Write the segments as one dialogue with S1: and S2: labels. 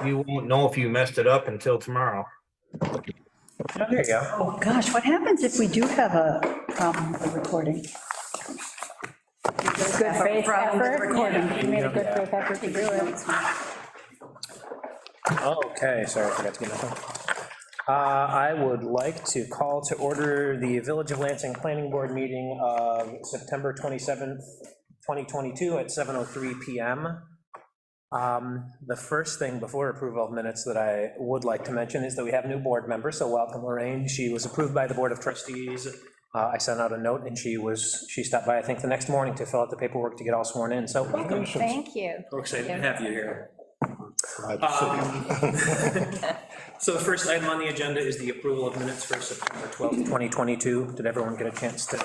S1: You won't know if you messed it up until tomorrow.
S2: Oh, there you go.
S3: Oh, gosh, what happens if we do have a problem with the recording?
S4: Good faith
S3: Problem with the
S4: effort.
S3: recording.
S4: You made a good faith effort to do it.
S2: Okay, sorry, I forgot to get my phone. I would like to call to order the Village of Lansing Planning Board meeting of September 27th, 2022 at 7:03 PM. The first thing before approval of minutes that I would like to mention is that we have a new board member, so welcome Lorraine. She was approved by the Board of Trustees. I sent out a note and she stopped by, I think, the next morning to fill out the paperwork to get all sworn in, so welcome.
S4: Thank you.
S2: We're excited to have you here.
S5: Glad to see you.
S2: So the first item on the agenda is the approval of minutes for September 12th, 2022. Did everyone get a chance to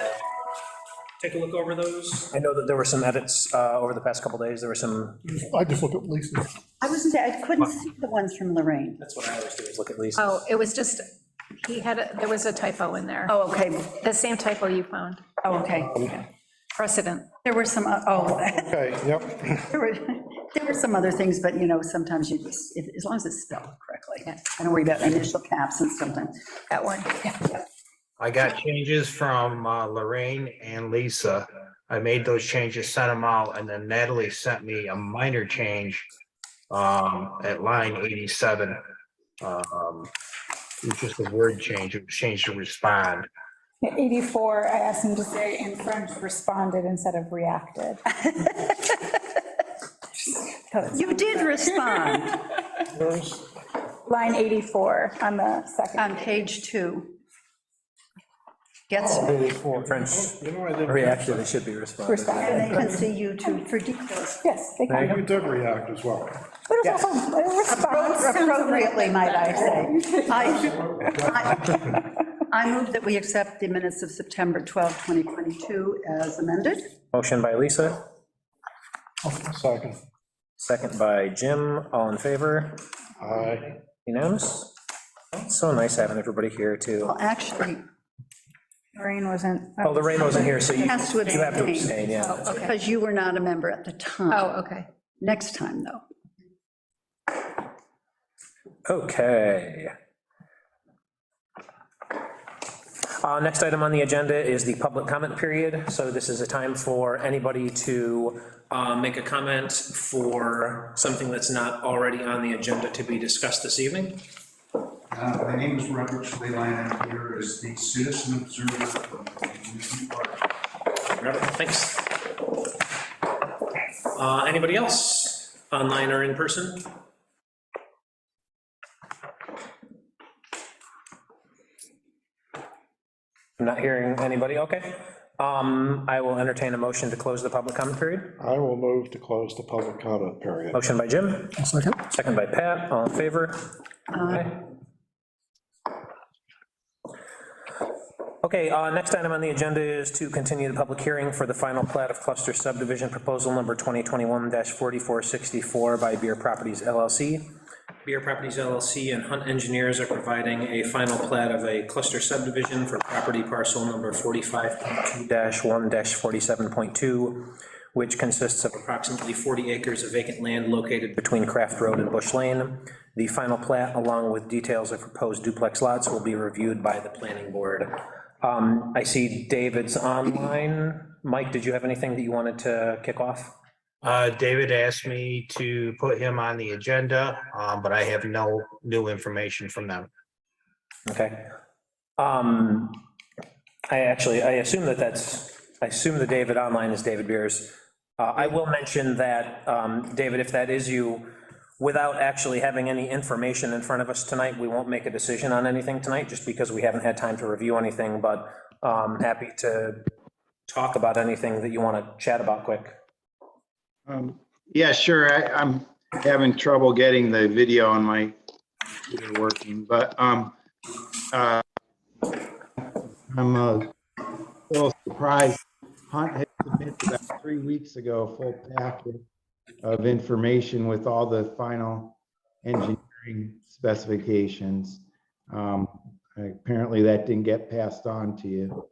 S2: take a look over those? I know that there were some edits over the past couple days. There were some.
S5: I just looked at Lisa.
S3: I wasn't, I couldn't see the ones from Lorraine.
S2: That's what I always do, is look at Lisa.
S4: Oh, it was just, there was a typo in there.
S3: Oh, okay,
S4: The same typo you found.
S3: oh, okay.
S4: Precedent.
S3: There were some, oh,
S5: Okay, yep.
S3: there were some other things, but, you know, sometimes you just, as long as it's spelled correctly. I don't worry about initial caps and sometimes.
S4: That one.
S1: I got changes from Lorraine and Lisa. I made those changes, sent them out, and then Natalie sent me a minor change at line 87. It was just a word change. It was changed to respond.
S6: 84, I asked him to say in French, responded instead of reacted.
S3: You did respond
S6: Line 84 on the second.
S3: on page 2. Gets,
S2: French reaction, they should be responding.
S3: and
S6: Responded.
S3: they can see you too for details.
S6: Yes, they can.
S5: You did react as well.
S6: But it's also a response.
S3: Appropriately, might I say. I move that we accept the minutes of September 12, 2022 as amended.
S2: Motion by Lisa,
S5: Second.
S2: second by Jim. All in favor?
S5: Aye.
S2: Unanimous? So nice having everybody here, too.
S3: Well, actually,
S6: Lorraine wasn't.
S2: Oh, Lorraine wasn't here, so you
S3: Has to
S2: you have to
S3: abstain.
S2: abstain, yeah.
S4: Oh, okay.
S3: because you were not a member at the time.
S4: Oh, okay.
S3: Next time, though.
S2: Okay. Next item on the agenda is the public comment period. So this is a time for anybody to make a comment for something that's not already on the agenda to be discussed this evening.
S7: My name is Robert Swayline. I'm here as the citizen observer from Amusement Park.
S2: Robert, thanks. Anybody else, online or in person? I'm not hearing anybody, okay. I will entertain a motion to close the public comment period.
S5: I will move to close the public comment period.
S2: Motion by Jim.
S5: Second.
S2: Second by Pat, all in favor? Aye. Okay, next item on the agenda is to continue the public hearing for the final plat of cluster subdivision proposal number 2021-4464 by Beer Properties LLC. Beer Properties LLC and Hunt Engineers are providing a final plat of a cluster subdivision for property parcel number 45.2-1-47.2, which consists of approximately 40 acres of vacant land located between Craft Road and Bush Lane. The final plat, along with details of proposed duplex lots, will be reviewed by the planning board. I see David's online. Mike, did you have anything that you wanted to kick off?
S1: David asked me to put him on the agenda, but I have no new information from them.
S2: Okay. I assume I assume the David online is David Beers. I will mention that, David, if that is you, without actually having any information in front of us tonight, we won't make a decision on anything tonight, just because we haven't had time to review anything, but happy to talk about anything that you want to chat about quick.
S8: Yeah, sure. I'm having trouble getting the video on my computer working, but I'm a little surprised. Hunt had submitted about 3 weeks ago a full packet of information with all the final engineering specifications. Apparently that didn't get passed on to you.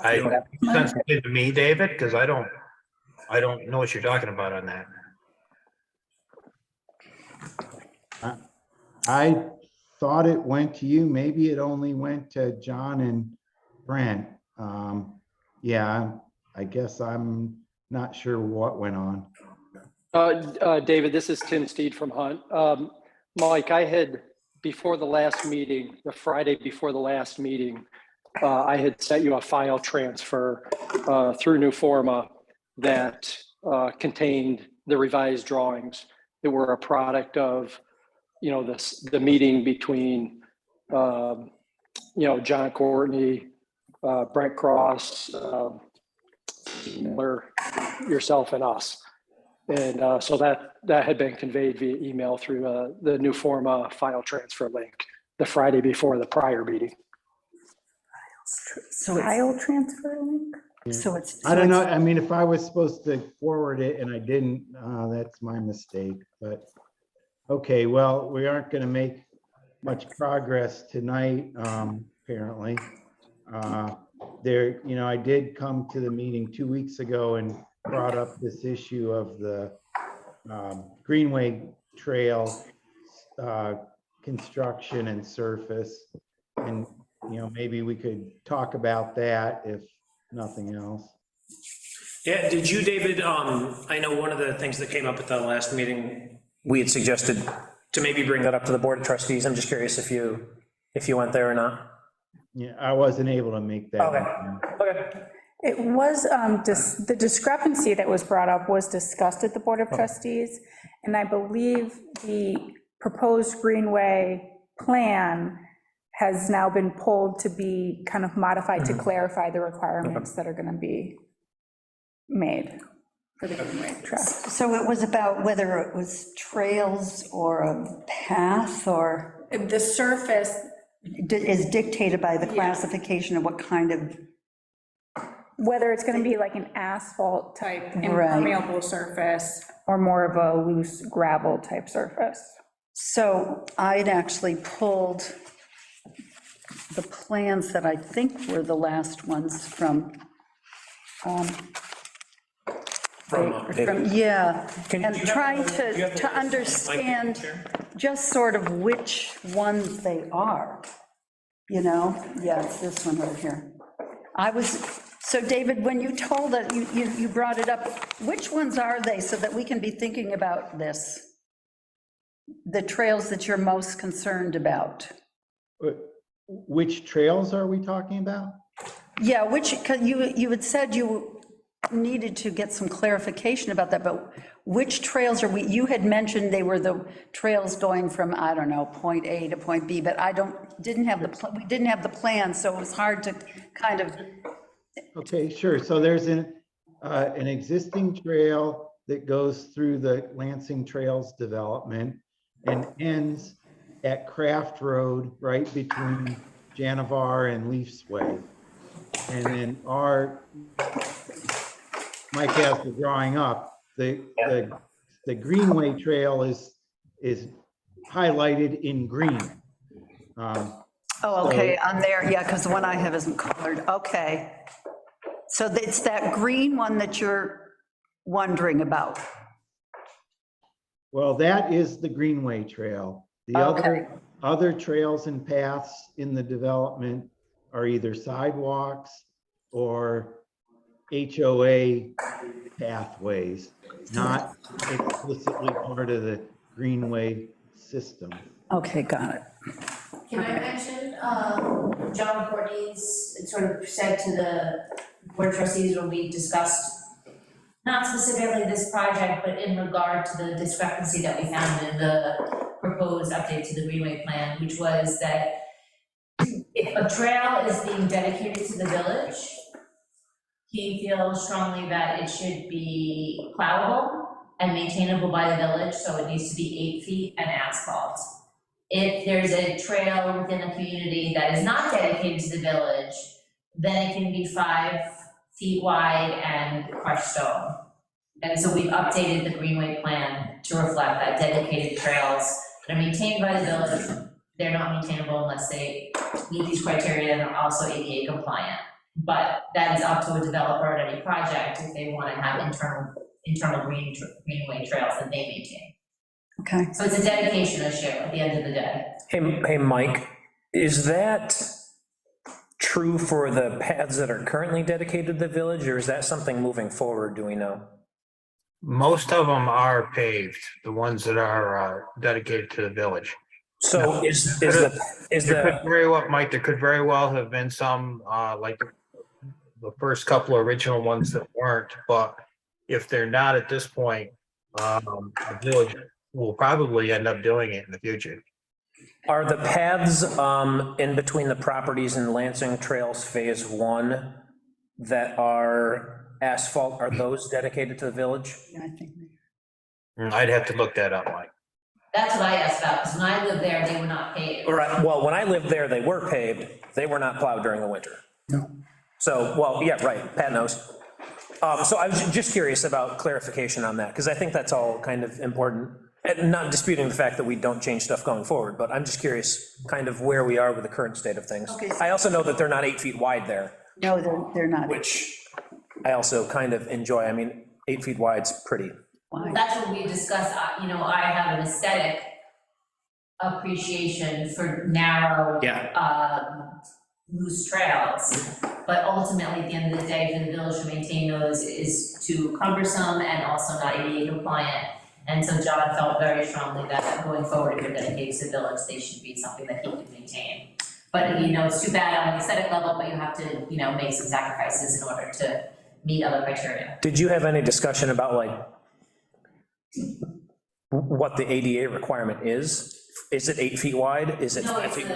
S1: I sent it to me, David, because I don't know what you're talking about on that.
S8: I thought it went to you. Maybe it only went to John and Brent. Yeah, I guess I'm not sure what went on.
S9: David, this is Tim Steed from Hunt. Mike, I had, before the last meeting, the Friday before the last meeting, I had sent you a file transfer through Newforma that contained the revised drawings that were a product of, the meeting between, John Courtney, Brent Cross, Miller, yourself, and us. And so that had been conveyed via email through the Newforma file transfer link the Friday before the prior meeting.
S3: So it's,
S6: File transfer link?
S3: so it's.
S8: I don't know. I mean, if I was supposed to forward it and I didn't, that's my mistake, but okay, well, we aren't going to make much progress tonight, apparently. I did come to the meeting 2 weeks ago and brought up this issue of the Greenway Trail construction and surface. And, maybe we could talk about that if nothing else.
S2: Yeah, did you, David, I know one of the things that came up at the last meeting, we had suggested to maybe bring that up to the Board of Trustees. I'm just curious if you went there or not.
S8: Yeah, I wasn't able to make that.
S2: Okay.
S6: It was, the discrepancy that was brought up was discussed at the Board of Trustees, and I believe the proposed Greenway plan has now been pulled to be kind of modified to clarify the requirements that are going to be made for the Greenway track.
S3: So it was about whether it was trails or a path or
S6: The surface,
S3: is dictated by the classification of what kind of,
S6: whether it's going to be like an asphalt type
S3: Right.
S6: impermeable surface or more of a loose gravel type surface.
S3: so I'd actually pulled the plans that I think were the last ones from,
S2: David.
S3: yeah,
S2: Can-
S3: and
S2: do you have
S3: trying
S2: the- do you have
S3: to
S2: the-
S3: understand
S2: Share?
S3: just sort of which ones they are, Yeah, it's this one right here. So David, when you told it, you brought it up, which ones are they so that we can be thinking about this? The trails that you're most concerned about?
S8: Which trails are we talking about?
S3: Yeah, because you had said you needed to get some clarification about that, but which trails you had mentioned they were the trails going from, I don't know, point A to point B, but we didn't have the plan, so it was hard to kind of,
S8: Okay, sure. So there's an existing trail that goes through the Lansing Trails development and ends at Craft Road, right between Janivar and Leafs Way. And then Mike has the drawing up. The Greenway Trail is highlighted in green.
S3: oh, okay, on there, yeah, because the one I have isn't colored, okay. So it's that green one that you're wondering about?
S8: Well, that is the Greenway Trail. The
S3: Okay.
S8: other trails and paths in the development are either sidewalks or HOA pathways, not explicitly part of the Greenway system.
S3: Okay, got it.
S10: Can I mention, John Courtney's sort of said to the Board of Trustees when we discussed, not specifically this project, but in regard to the discrepancy that we found in the proposed update to the Greenway plan, which was that if a trail is being dedicated to the village, he feels strongly that it should be plowable and maintainable by the village, so it needs to be 8 feet and asphalt. If there's a trail within a community that is not dedicated to the village, then it can be 5 feet wide and crushed stone. And so we've updated the Greenway plan to reflect that dedicated trails that are maintained by the village, they're not maintainable unless they meet these criteria and are also ADA compliant. But that is up to a developer at any project if they want to have internal greenway trails that they maintain.
S3: Okay.
S10: So it's a dedication issue at the end of the day.
S2: Hey, Mike, is that true for the paths that are currently dedicated to the village, or is that something moving forward, do we know?
S1: Most of them are paved, the ones that are dedicated to the village.
S2: So is
S1: There
S2: the,
S1: could very well, Mike, there could very well have been some, like the first couple of original ones that weren't, but if they're not at this point, the village will probably end up doing it in the future.
S2: are the paths in between the properties in Lansing Trails Phase 1 that are asphalt, are those dedicated to the village?
S3: Yeah, I think.
S1: I'd have to look that up, Mike.
S10: That's what I asked about, because when I lived there, they were not paved.
S2: Right, well, when I lived there, they were paved, they were not plowed during the winter. No. So, well, yeah, right, Pat knows. So I was just curious about clarification on that, because I think that's all kind of important. And not disputing the fact that we don't change stuff going forward, but I'm just curious kind of where we are with the current state of things.
S3: Okay.
S2: I also know that they're not 8 feet wide there,
S3: No, they're not.
S2: which I also kind of enjoy. I mean, 8 feet wide's pretty.
S3: Why?
S10: That's what we discussed, I have an aesthetic appreciation for narrow, loose trails. But ultimately, at the end of the day, for the village to maintain those is too cumbersome and also not ADA compliant. And so John felt very strongly that going forward, if you're dedicated to the village, they should be something that he could maintain. But, it's too bad on the aesthetic level, but you have to, make some sacrifices in order to meet other criteria.
S2: Did you have any discussion about like what the ADA requirement is? Is it 8 feet wide? Is it
S10: No,
S2: 5
S10: it's
S2: feet?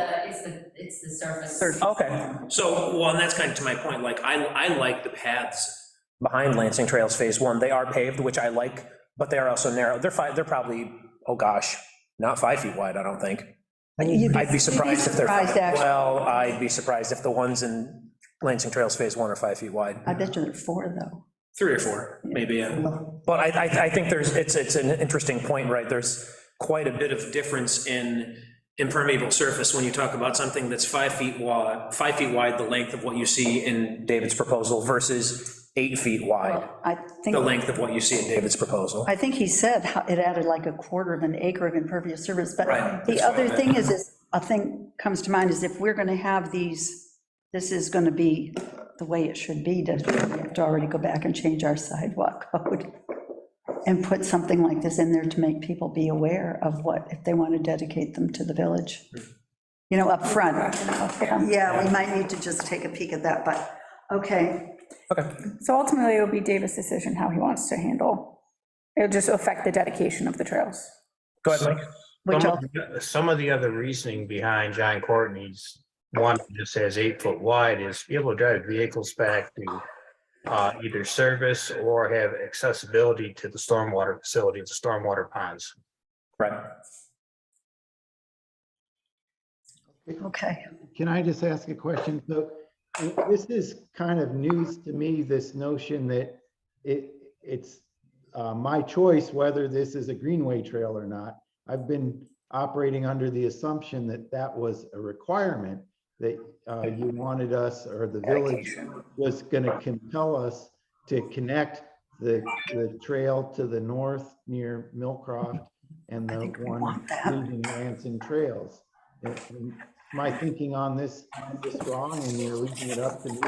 S10: it's the surface.
S2: Okay, so, well, and that's kind of to my point, like, I like the paths behind Lansing Trails Phase 1, they are paved, which I like, but they are also narrow, they're probably, oh gosh, not 5 feet wide, I don't think. I'd be surprised if they're,
S3: actually.
S2: well, I'd be surprised if the ones in Lansing Trails Phase 1 are 5 feet wide.
S3: I bet you they're 4, though.
S2: 3 or 4, maybe, yeah. But I think it's an interesting point, right? There's quite a bit of difference in impermeable surface when you talk about something that's 5 feet wide, the length of what you see in David's proposal versus 8 feet wide,
S3: I think.
S2: the length of what you see in David's proposal.
S3: I think he said it added like a quarter of an acre of impervious surface, but
S2: Right,
S3: the
S2: that's
S3: other
S2: what I
S3: thing is a thing comes to mind is if we're gonna have these, this is gonna be the way it should be, we have to already go back and change our sidewalk code and put something like this in there to make people be aware of what, if they want to dedicate them to the village, up front. Yeah, we might need to just take a peek at that, but, okay.
S2: Okay.
S6: So ultimately, it'll be David's decision how he wants to handle. It'll just affect the dedication of the trails.
S2: Go ahead, Mike.
S1: Some of the other reasoning behind John Courtney's one that just says 8 foot wide is be able to drive vehicles back to either service or have accessibility to the stormwater facility, the stormwater ponds.
S2: Right.
S3: Okay.
S8: Can I just ask a question? So this is kind of news to me, this notion that it's my choice whether this is a greenway trail or not. I've been operating under the assumption that that was a requirement, that you wanted us, or the village was going to compel us to connect the trail to the north near Millcroft and the one leaving Lansing Trails. Am I thinking on this wrong, and you're leaving it up to me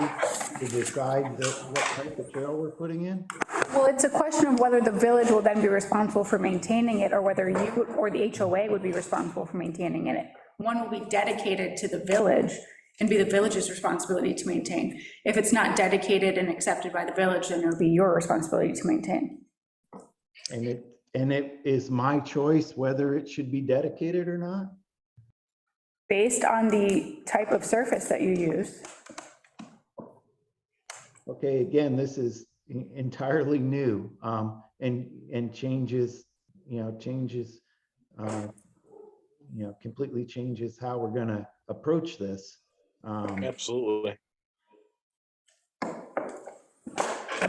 S8: to decide what type of trail we're putting in?
S6: Well, it's a question of whether the village will then be responsible for maintaining it, or whether you or the HOA would be responsible for maintaining it. One will be dedicated to the village and be the village's responsibility to maintain. If it's not dedicated and accepted by the village, then it'll be your responsibility to maintain.
S8: And it is my choice whether it should be dedicated or not?
S6: Based on the type of surface that you use.
S8: Okay, again, this is entirely new, and changes, completely changes how we're gonna approach this.
S5: Absolutely.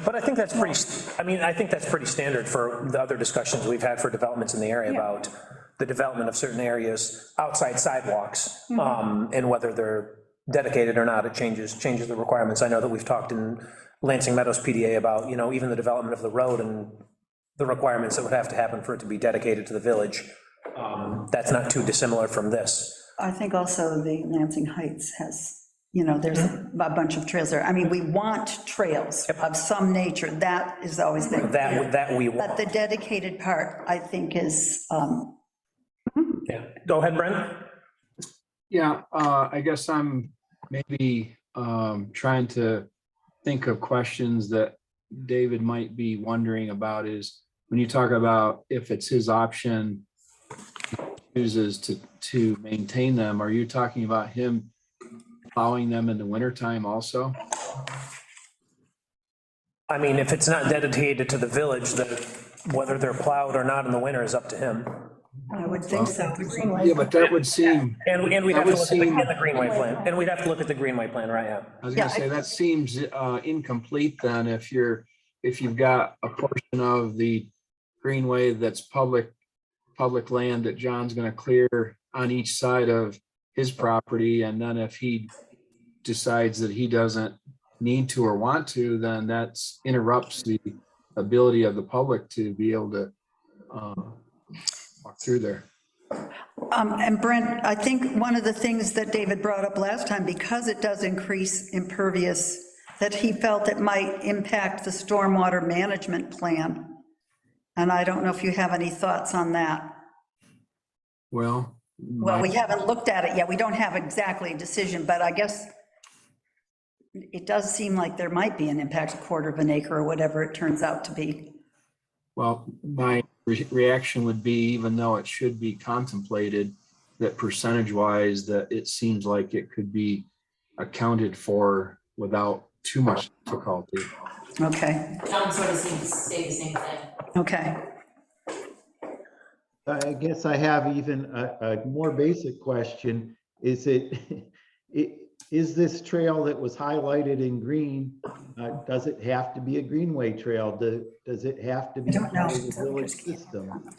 S2: But I think that's pretty standard for the other discussions we've had for developments in the area about the development of certain areas outside sidewalks, and whether they're dedicated or not, it changes the requirements. I know that we've talked in Lansing Meadows PDA about, even the development of the road and the requirements that would have to happen for it to be dedicated to the village. That's not too dissimilar from this.
S3: I think also the Lansing Heights has, you know, there's a bunch of trails there. I mean, we want trails of some nature, that is always been.
S2: That we
S3: But
S2: want.
S3: the dedicated part, I think, is,
S2: Yeah. Go ahead, Brent.
S11: Yeah, I guess I'm maybe trying to think of questions that David might be wondering about is when you talk about if it's his option, he chooses to maintain them, are you talking about him plowing them in the wintertime also?
S2: I mean, if it's not dedicated to the village, then whether they're plowed or not in the winter is up to him.
S3: I would think so.
S11: Yeah, but that would seem,
S2: And we'd have
S11: That
S2: to
S11: would
S2: look at
S11: seem-
S2: the Greenway plan, and we'd have to look at the Greenway plan, right, yeah.
S11: I was
S3: Yeah,
S11: gonna say, that seems incomplete then if you've got a portion of the greenway that's public land that John's gonna clear on each side of his property, and then if he decides that he doesn't need to or want to, then that's interrupts the ability of the public to be able to walk through there.
S3: And Brent, I think one of the things that David brought up last time, because it does increase impervious, that he felt it might impact the stormwater management plan. And I don't know if you have any thoughts on that.
S11: Well.
S3: Well, we haven't looked at it yet. We don't have exactly a decision, but I guess it does seem like there might be an impact, a quarter of an acre or whatever it turns out to be.
S11: Well, my reaction would be, even though it should be contemplated, that percentage wise, that it seems like it could be accounted for without too much difficulty.
S3: Okay,
S10: John sort of seems to say the same thing.
S3: okay.
S8: I guess I have even a more basic question. Is is this trail that was highlighted in green, does it have to be a greenway trail? Does it have to be
S3: I don't know.
S8: part of the village system?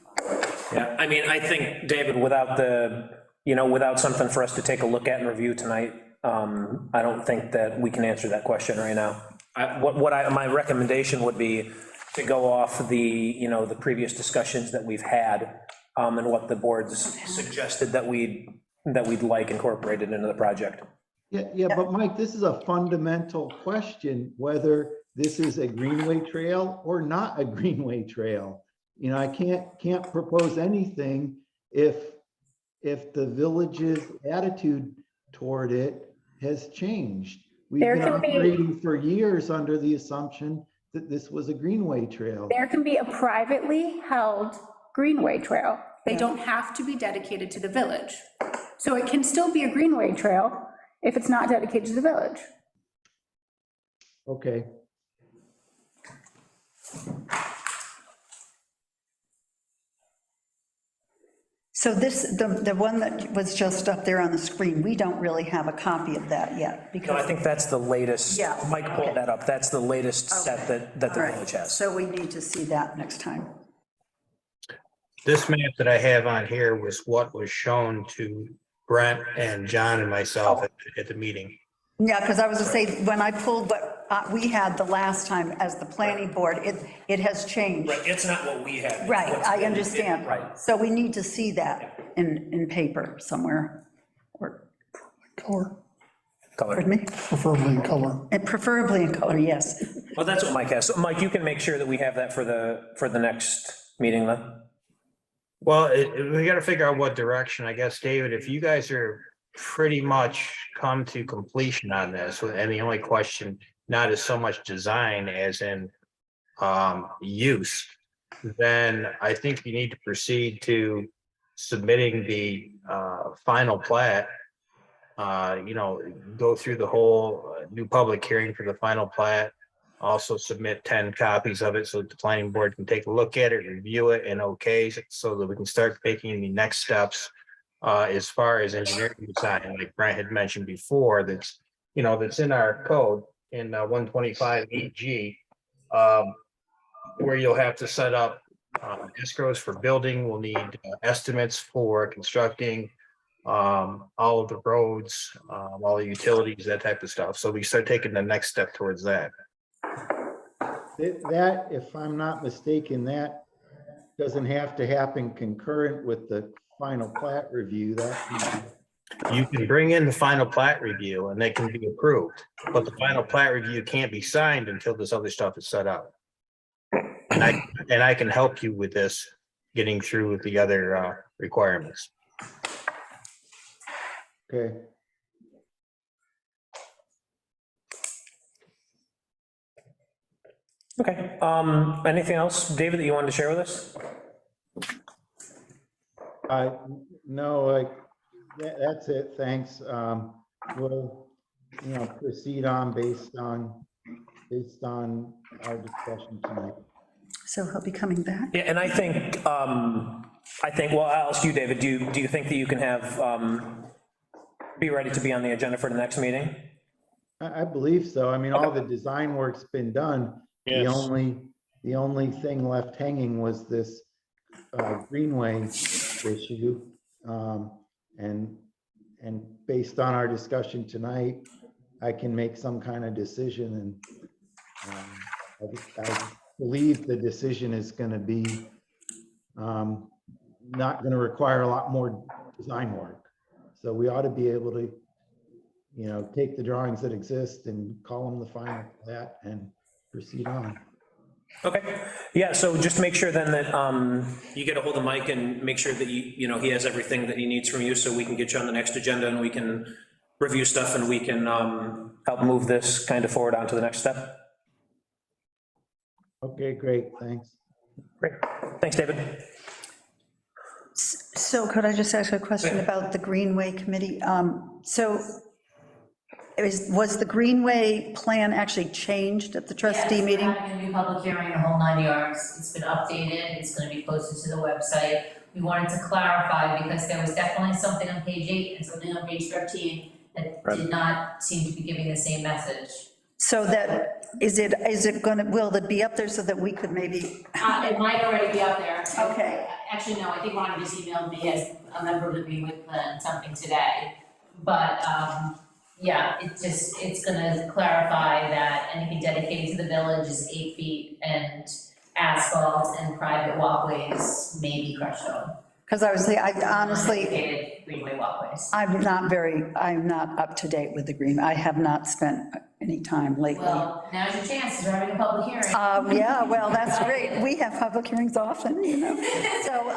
S2: Yeah, I mean, I think, David, without something for us to take a look at and review tonight, I don't think that we can answer that question right now. My recommendation would be to go off the previous discussions that we've had, and what the board's suggested that we'd like incorporated into the project.
S8: Yeah, but Mike, this is a fundamental question, whether this is a greenway trail or not a greenway trail. You know, I can't propose anything if the village's attitude toward it has changed. We've
S6: There
S8: been
S6: can be-
S8: operating for years under the assumption that this was a greenway trail.
S6: There can be a privately held greenway trail. They don't have to be dedicated to the village. So it can still be a greenway trail if it's not dedicated to the village.
S8: Okay.
S3: So this, the one that was just up there on the screen, we don't really have a copy of that yet,
S2: No, I
S3: because.
S2: think that's the latest.
S3: Yeah,
S2: Mike pulled
S3: okay.
S2: that up. That's the latest set that the
S3: All right,
S2: village has.
S3: so we need to see that next time.
S1: This map that I have on here was what was shown to Brent and John and myself at the meeting.
S3: Yeah, because I was gonna say, when I pulled what we had the last time as the planning board, it has changed.
S2: Right, it's not what we had.
S3: Right,
S2: It's
S3: I
S2: been-
S3: understand.
S2: Right.
S3: So we need to see that in paper somewhere, or,
S12: Color,
S3: pardon me,
S12: preferably in color.
S3: and preferably in color, yes.
S2: Well, that's what Mike has. So Mike, you can make sure that we have that for the next meeting then.
S1: Well, we gotta figure out what direction, I guess, David, if you guys are pretty much come to completion on this, and the only question not is so much design as in use, then I think you need to proceed to submitting the final plat. Go through the whole new public hearing for the final plat. Also submit 10 copies of it so that the planning board can take a look at it, review it, and okay, so that we can start taking the next steps as far as engineering design, like Brent had mentioned before, that's in our code in 125 EG, where you'll have to set up escrows for building. We'll need estimates for constructing all of the roads, all the utilities, that type of stuff. So we start taking the next step towards that.
S8: That, if I'm not mistaken, that doesn't have to happen concurrent with the final plat review.
S1: You can bring in the final plat review and they can be approved, but the final plat review can't be signed until this other stuff is set up. And I can help you with this, getting through with the other requirements.
S8: Okay.
S2: Okay, anything else, David, that you wanted to share with us?
S8: No, like, that's it, thanks. We'll, proceed on based on our discussion tonight.
S3: So he'll be coming back?
S2: Yeah, and I think, well, I'll ask you, David, do you think that you can have, be ready to be on the agenda for the next meeting?
S8: I believe so. I mean, all the design work's been done. The only thing left hanging was this greenway issue. And based on our discussion tonight, I can make some kind of decision, and I believe the decision is going to be not going to require a lot more design work. So we ought to be able to, take the drawings that exist and call them the final plat and proceed on.
S2: Okay, yeah, so just make sure then that you get a hold of Mike and make sure that he has everything that he needs from you, so we can get you on the next agenda and we can review stuff and we can help move this kind of forward on to the next step.
S8: Okay, great, thanks.
S2: Great, thanks, David.
S3: So could I just ask a question about the Greenway Committee? So was the Greenway plan actually changed at the trustee meeting?
S10: Yes, we're having a new public hearing, the whole 9 yards. It's been updated, it's gonna be posted to the website. We wanted to clarify because there was definitely something on page 8 and something on page 13 that did not seem to be giving the same message.
S3: So that, is it gonna, will it be up there so that we could maybe?
S10: It might already be up there.
S3: Okay.
S10: Actually, no, I think Ron just emailed me as a member of the Greenway plan, something today. But, yeah, it's gonna clarify that anything dedicated to the village is 8 feet and asphalt and private walkways may be crushed stone.
S3: Because I honestly,
S10: Dedicated Greenway walkways.
S3: I'm not up to date with the Green. I have not spent any time lately.
S10: Well, now's your chance, you're having a public hearing.
S3: Yeah, well, that's great. We have public hearings often, So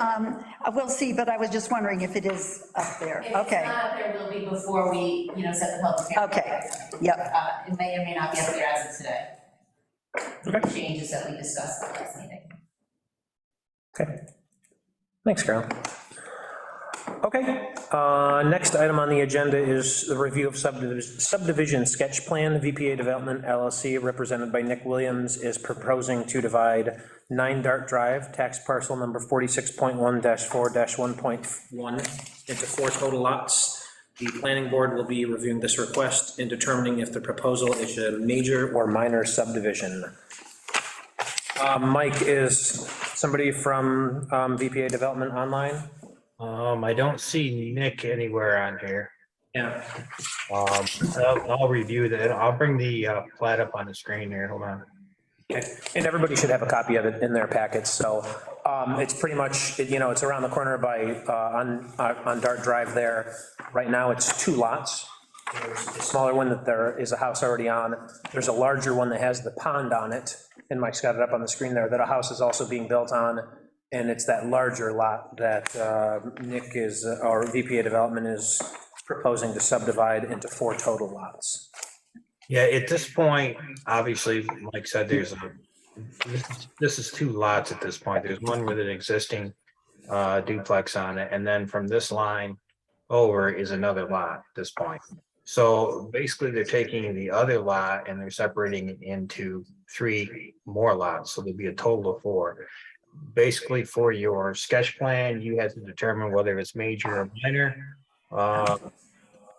S3: we'll see, but I was just wondering if it is up there.
S10: If it's
S3: Okay,
S10: not up there, will be before we, set the public hearing.
S3: okay, yep.
S10: It may or may not be up there as of today. The changes that we discussed at the last meeting.
S2: Okay, thanks, Carol. Okay, next item on the agenda is the review of subdivision sketch plan. VPA Development LLC, represented by Nick Williams, is proposing to divide 9 Dart Drive, tax parcel number 46.1-4-1.1, into 4 total lots. The planning board will be reviewing this request and determining if the proposal is a major or minor subdivision. Mike, is somebody from VPA Development online?
S1: I don't see Nick anywhere on here.
S2: Yeah.
S1: I'll review that. I'll bring the plat up on the screen here. Hold on.
S2: Okay. And everybody should have a copy of it in their packets. So it's pretty much, it's around the corner by on Dart Drive there. Right now, it's 2 lots. There's a smaller one that there is a house already on. There's a larger one that has the pond on it, and Mike's got it up on the screen there, that a house is also being built on. And it's that larger lot that Nick is, or VPA Development is proposing to subdivide into 4 total lots.
S1: Yeah, at this point, obviously, Mike said this is 2 lots at this point. There's one with an existing duplex on it, and then from this line over is another lot at this point. So basically, they're taking the other lot and they're separating it into 3 more lots, so there'll be a total of 4. Basically, for your sketch plan, you have to determine whether it's major or minor.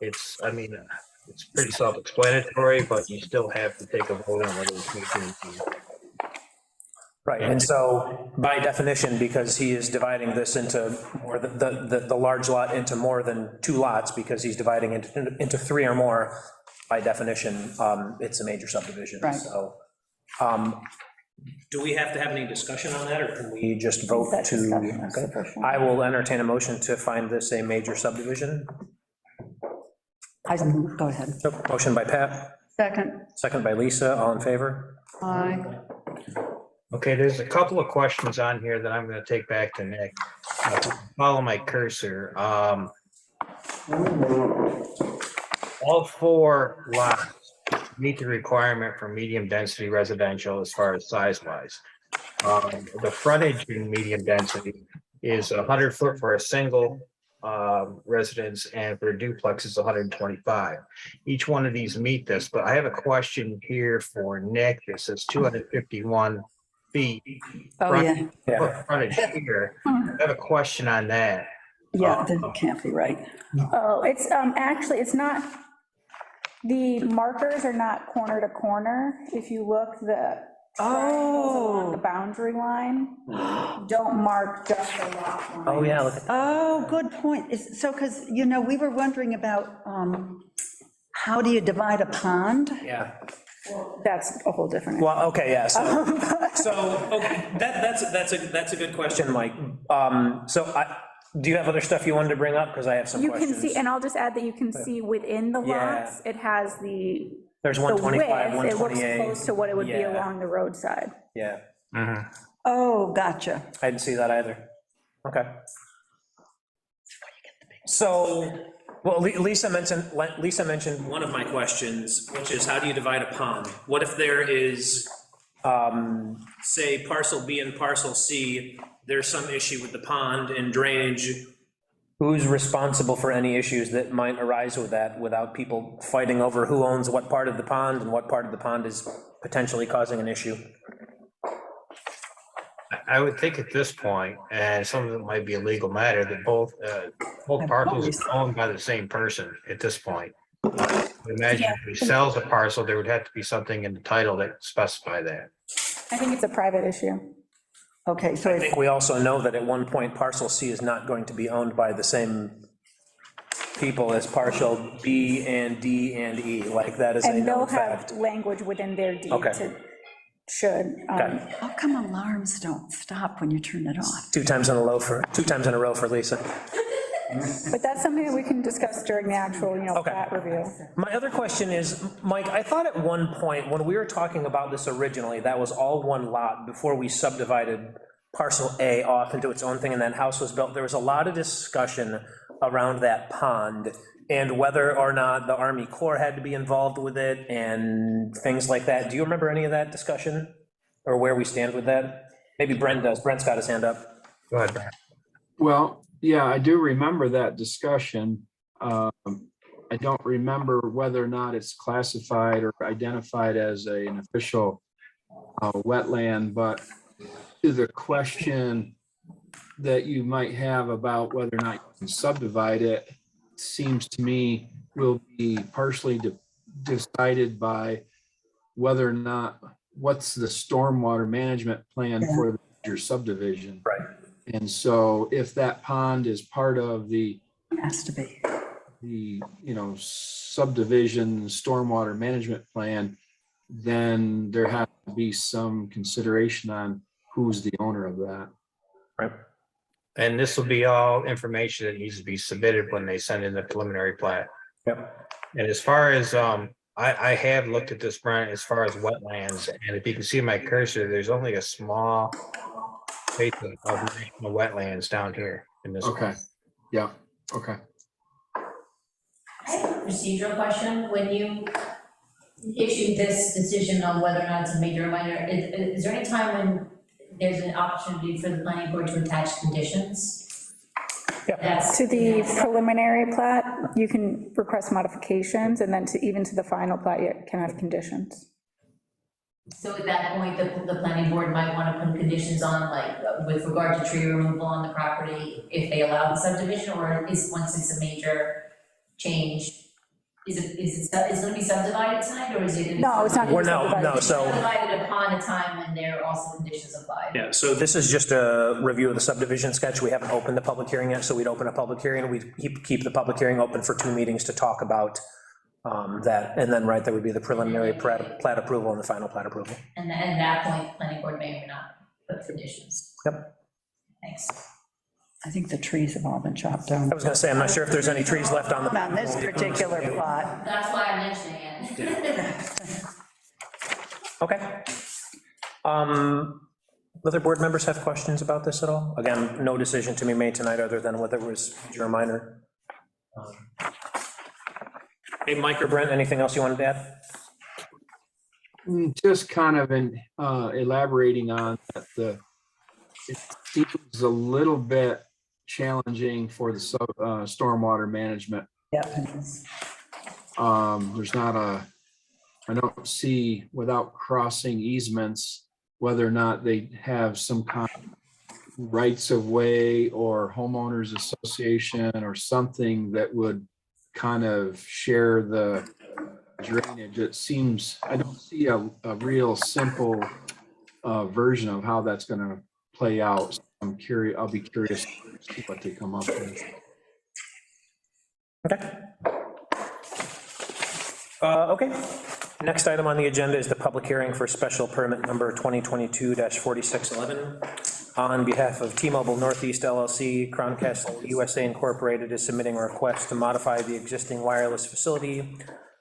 S1: It's pretty self-explanatory, but you still have to take a vote on whether it's major or minor.
S2: Right, and so by definition, because he is dividing this into more, the large lot into more than 2 lots, because he's dividing it into 3 or more, by definition, it's a major subdivision.
S3: Right.
S2: So do we have to have any discussion on that, or can we just vote
S6: That
S2: to?
S6: discussion is
S2: Okay.
S6: sufficient.
S2: I will entertain a motion to find this a major subdivision.
S3: Go ahead.
S2: Motion by Pat,
S3: Second.
S2: second by Lisa, all in favor?
S3: Aye.
S1: Okay, there's a couple of questions on here that I'm gonna take back to Nick. Follow my cursor. All 4 lots meet the requirement for medium density residential as far as size wise. The frontage in medium density is 100 foot for a single residence, and for a duplex is 125. Each one of these meet this, but I have a question here for Nick. That says 251 feet.
S3: Oh, yeah,
S2: Yeah,
S1: Frontage here. I have a question on that.
S3: yeah, that can't be right.
S6: Oh, it's, actually, it's not, the markers are not corner to corner. If you look, the
S3: Oh.
S6: the boundary line, don't mark just the lot line.
S2: oh, yeah, look at
S3: Oh, good point. So, because, we were wondering about, how do you divide a pond?
S2: yeah.
S6: That's a whole different.
S2: Well, okay, yeah, okay, that's a good question, Mike. Do you have other stuff you wanted to bring up? Because I have some
S6: You
S2: questions.
S6: can see, and I'll just add that you can see within the
S2: Yeah.
S6: lots, it has the
S2: There's
S6: the
S2: 125,
S6: width, it looks
S2: 128.
S6: close to what it would be
S2: Yeah.
S6: along the roadside.
S2: Yeah,
S3: Oh, gotcha.
S2: I didn't see that either. Okay. So, well, Lisa mentioned one of my questions, which is how do you divide a pond? What if there is, say, parcel B and parcel C, there's some issue with the pond and drainage? Who's responsible for any issues that might arise with that without people fighting over who owns what part of the pond and what part of the pond is potentially causing an issue?
S1: I would think at this point, and some of it might be a legal matter, that both parcels are owned by the same person at this point. I would imagine if he sells a parcel, there would have to be something in the title that specify that.
S6: I think it's a private issue.
S3: Okay, so
S2: I think we also know that at one point parcel C is not going to be owned by the same people as parcel B and D and E, like that is a
S6: And they'll
S2: known
S6: have
S2: fact.
S6: language within their deed
S2: Okay.
S6: to, should.
S2: Okay.
S3: how come alarms don't stop when you turn it on?
S2: Two times in a row for Lisa.
S6: But that's something that we can discuss during the actual,
S2: Okay.
S6: plat review.
S2: My other question is, Mike, I thought at one point, when we were talking about this originally, that was all one lot before we subdivided parcel A off into its own thing and then house was built. There was a lot of discussion around that pond and whether or not the Army Corps had to be involved with it and things like that. Do you remember any of that discussion or where we stand with that? Maybe Brent does. Brent's got his hand up.
S1: Go ahead, Brad.
S11: Well, yeah, I do remember that discussion. I don't remember whether or not it's classified or identified as an official wetland, but to the question that you might have about whether or not you can subdivide it, seems to me will be partially decided by whether or not, what's the stormwater management plan for your subdivision.
S2: Right.
S11: And so if that pond is part of the
S3: Has to be.
S11: subdivision stormwater management plan, then there has to be some consideration on who's the owner of that.
S2: Right.
S1: And this will be all information that needs to be submitted when they send in the preliminary plat.
S2: Yep.
S1: And as far as, I have looked at this, Brian, as far as wetlands, and if you can see my cursor, there's only a small space of national wetlands down here in this.
S11: Okay, yeah, okay.
S10: I have a procedural question. When you issued this decision on whether or not it's a major or minor, is there any time when there's an opportunity for the planning board to attach conditions? That's-
S6: To the preliminary plat, you can request modifications, and then even to the final plat, you can have conditions.
S10: So at that point, the planning board might want to put conditions on, like, with regard to tree removal on the property, if they allow the subdivision, or is, once it's a major change, is it gonna be subdivided tonight, or is it gonna be?
S6: No, it's not gonna be
S2: No,
S6: subdivided.
S2: so.
S10: Subdivided upon a time when there are also conditions applied.
S2: Yeah, so this is just a review of the subdivision sketch. We haven't opened the public hearing yet, so we'd open a public hearing. We'd keep the public hearing open for 2 meetings to talk about That, and then, right, that would be the preliminary plat approval and the final plat approval.
S10: And at that point, the planning board may or may not put conditions.
S2: Yep.
S10: Thanks.
S3: I think the trees have all been chopped down.
S2: I was gonna say, I'm not sure if there's any trees left on the.
S3: On this particular plot.
S10: That's why I'm mentioning it.
S2: Okay. Other board members have questions about this at all? Again, no decision to be made tonight other than whether it was major or minor. Hey, Mike or Brent, anything else you wanted to add?
S11: Just kind of elaborating on that, it seems a little bit challenging for the stormwater management.
S3: Yep.
S11: There's not I don't see, without crossing easements, whether or not they have some kind of rights of way or homeowners association or something that would kind of share the drainage. It seems, I don't see a real simple version of how that's gonna play out. So I'm curious, I'll be curious to see what they come up with.
S2: Okay. Okay. Next item on the agenda is the public hearing for special permit number 2022-4611. On behalf of T-Mobile Northeast LLC, Crown Castle USA Incorporated is submitting a request to modify the existing wireless facility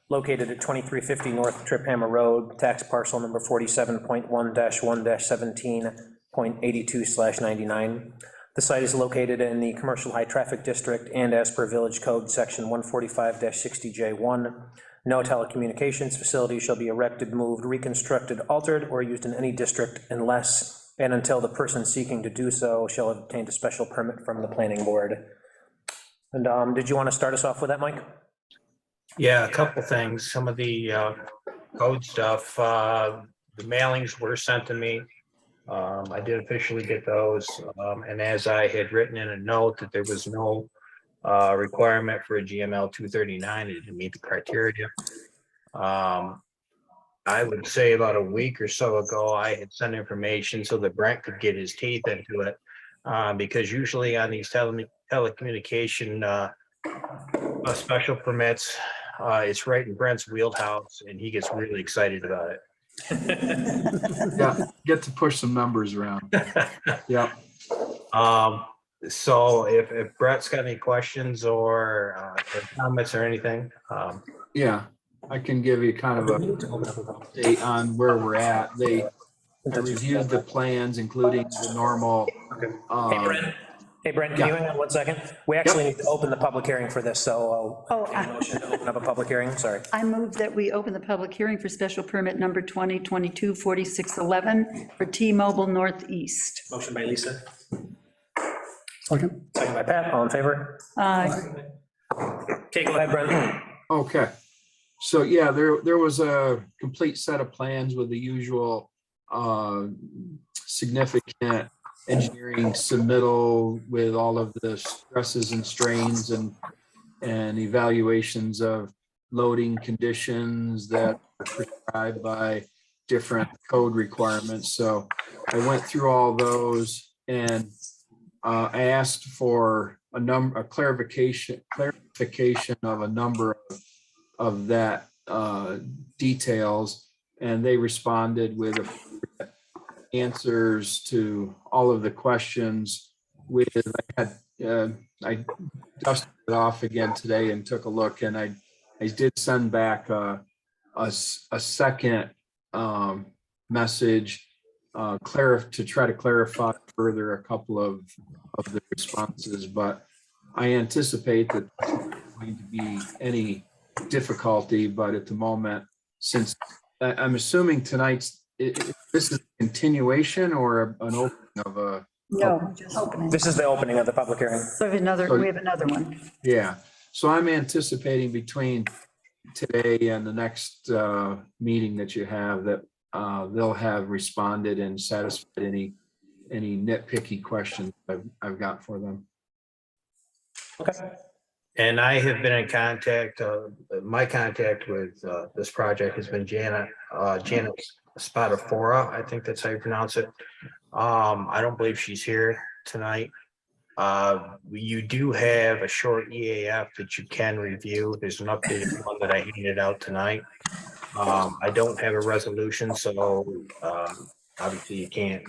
S2: located at 2350 North Trip Hammer Road, tax parcel number 47.1-1-17.82/99. The site is located in the commercial high traffic district and as per Village Code Section 145-60J1. No telecommunications facility shall be erected, moved, reconstructed, altered, or used in any district unless and until the person seeking to do so shall have obtained a special permit from the planning board. And did you want to start us off with that, Mike?
S1: Yeah, a couple things. Some of the code stuff, the mailings were sent to me. I did officially get those. And as I had written in a note that there was no requirement for a GML 239, it didn't meet the criteria. I would say about a week or so ago, I had sent information so that Brent could get his teeth into it. Because usually on these telecommunication special permits, it's right in Brent's wheelhouse and he gets really excited about it.
S11: Yeah, get to push some numbers around. Yeah.
S1: So if Brett's got any questions or comments or anything.
S11: Yeah, I can give you kind of a update on where we're at. I reviewed the plans, including the normal.
S2: Hey, Brent, can you hang on 1 second? We actually need to open the public hearing for this, so I'll make a motion to open up a public hearing, sorry.
S3: I move that we open the public hearing for special permit number 2022-4611 for T-Mobile Northeast.
S2: Motion by Lisa,
S12: Second.
S2: second by Pat, all in favor? Okay, go ahead, Brent.
S11: Okay, so yeah, there was a complete set of plans with the usual significant engineering submittal with all of the stresses and strains and evaluations of loading conditions that are prescribed by different code requirements. So I went through all those and I asked for a clarification of a number of that details, and they responded with answers to all of the questions. I dusted it off again today and took a look, and I did send back a second message to try to clarify further a couple of the responses, but I anticipate that there's not going to be any difficulty. But at the moment, since I'm assuming tonight's, this is a continuation or an opening of a?
S3: No, just opening.
S2: This is the opening of the public hearing.
S3: So we have another one.
S11: Yeah, so I'm anticipating between today and the next meeting that you have that they'll have responded and satisfied any nitpicky questions I've got for them.
S2: Okay.
S1: And I have been in contact, my contact with this project has been Janet Spadafora, I think that's how you pronounce it. I don't believe she's here tonight. You do have a short EAF that you can review. There's an updated one that I handed out tonight. I don't have a resolution, so obviously you can't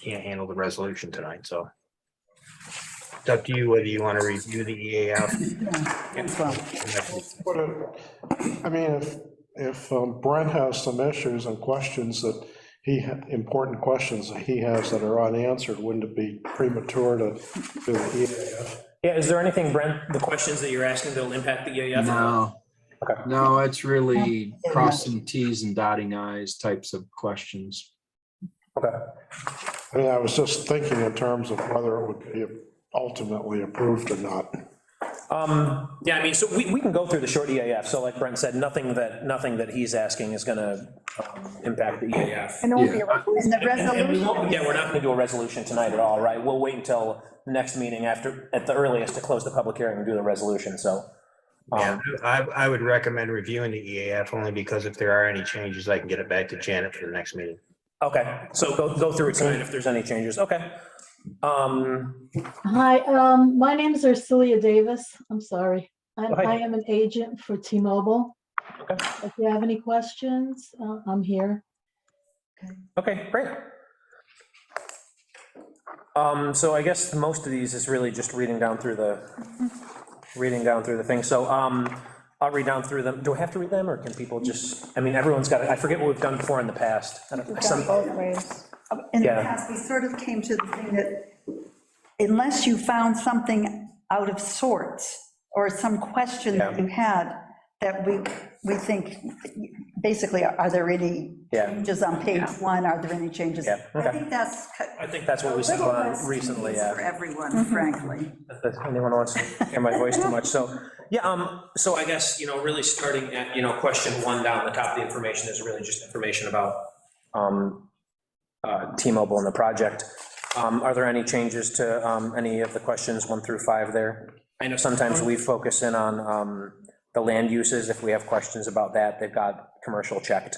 S1: handle the resolution tonight, so. It's up to you whether you want to review the EAF.
S3: As well.
S5: I mean, if Brent has some issues and questions that important questions that he has that are unanswered, wouldn't it be premature to do the EAF?
S2: Yeah, is there anything, Brent, the questions that you're asking that'll impact the EAF?
S11: No,
S2: Okay.
S11: no, it's really crossing Ts and dotting Is types of questions.
S2: Okay.
S5: I mean, I was just thinking in terms of whether it would be ultimately approved or not.
S2: Yeah, I mean, so we can go through the short EAF, so like Brent said, nothing that he's asking is gonna impact the EAF.
S6: And it won't be a
S3: And
S6: resolution.
S3: the resolution,
S2: Yeah, we're not gonna do a resolution tonight at all, right? We'll wait until the next meeting after, at the earliest, to close the public hearing and do the resolution, so.
S1: Yeah, I would recommend reviewing the EAF only because if there are any changes, I can get it back to Janet for the next meeting.
S2: Okay, so go through it tonight if there's any changes, okay.
S13: Hi, my name is Ursulia Davis. I'm sorry.
S2: Hi.
S13: I am an agent for T-Mobile.
S2: Okay.
S13: If you have any questions, I'm here.
S2: Okay, great. So I guess most of these is really just reading down through the thing, so, I'll read down through them. Do I have to read them, or can people just, I mean, everyone's got it, I forget what we've done before in the past. I don't- some-
S6: Both ways.
S3: in the
S2: Yeah.
S3: past, we sort of came to the thing that unless you found something out of sorts, or some question that
S2: Yeah.
S3: you had, that we think, basically, are there any
S2: Yeah.
S3: changes on page one? Are there any changes?
S2: Yeah, okay.
S3: I think that's
S2: I think that's what we said recently,
S3: for
S2: yeah.
S3: everyone, frankly.
S2: If anyone wants to hear my voice too much, so, yeah, so I guess, really starting at, question one down the top of the information is really just information about T-Mobile and the project. Are there any changes to any of the questions 1 through 5 there? I know sometimes we focus in on the land uses, if we have questions about that, they've got commercial checked.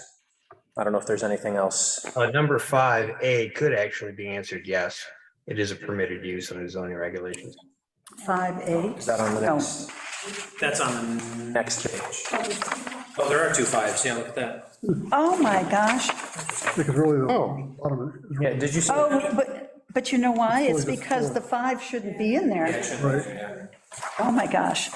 S2: I don't know if there's anything else.
S1: Number 5A could actually be answered yes. It is a permitted use under zoning regulations.
S3: 5A.
S2: Is that on the
S3: No.
S2: next? That's on the next page. Oh, there are 2 5s, yeah, look at that.
S3: Oh, my gosh.
S12: I think it's really the bottom.
S2: Yeah, did you see?
S3: Oh, but you know why? It's because the 5 shouldn't be in there. Oh, my gosh.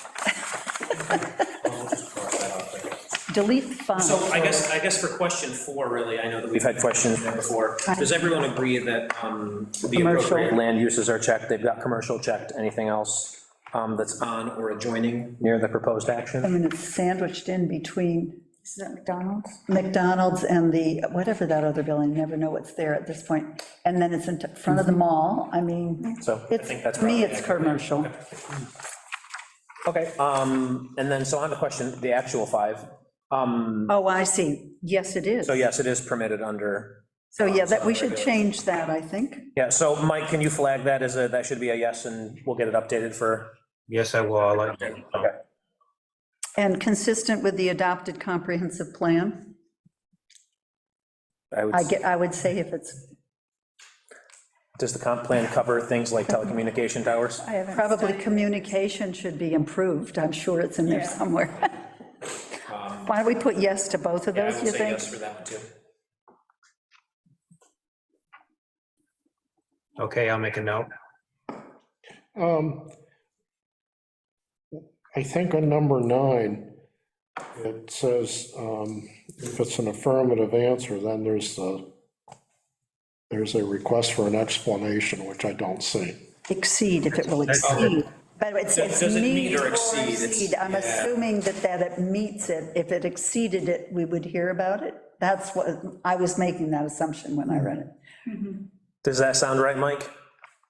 S3: Delete the 5.
S2: So I guess for question 4, really, I know that we've had questions there before. Does everyone agree that the appropriate land uses are checked? They've got commercial checked. Anything else that's on or adjoining near the proposed
S3: I
S2: action?
S3: mean, it's sandwiched in between
S6: Is that McDonald's?
S3: McDonald's and the, whatever that other building, never know what's there at this point. And then it's in front of the mall. I mean,
S2: So I
S3: it's,
S2: think that's
S3: to me,
S2: probably
S3: it's
S2: accurate.
S3: commercial.
S2: Okay, and then, so on the question, the actual 5.
S3: Oh, I see. Yes, it is.
S2: So yes, it is permitted under,
S3: So, yeah, that, we should change that, I think.
S2: yeah, so Mike, can you flag that as that should be a yes, and we'll get it updated for,
S1: Yes, I will. I'll let you know.
S2: okay.
S3: And consistent with the adopted comprehensive plan,
S2: I would,
S3: I would say if it's
S2: does the comp plan cover things like telecommunication towers?
S6: I haven't.
S3: probably communication should be improved. I'm sure it's in there
S6: Yeah.
S3: somewhere. Why don't we put yes to both of
S2: Yeah, I
S3: those,
S2: would
S3: you
S2: say
S3: think?
S2: yes for that one, too.
S1: Okay, I'll make a note.
S5: I think on number 9, it says, if it's an affirmative answer, then there's a request for an explanation, which I don't see.
S3: Exceed, if it will exceed. But it's
S2: Does it meet or exceed? It's-
S3: exceed. I'm
S2: yeah.
S3: assuming that it meets it. If it exceeded it, we would hear about it. That's what, I was making that assumption when I read it.
S2: Does that sound right, Mike?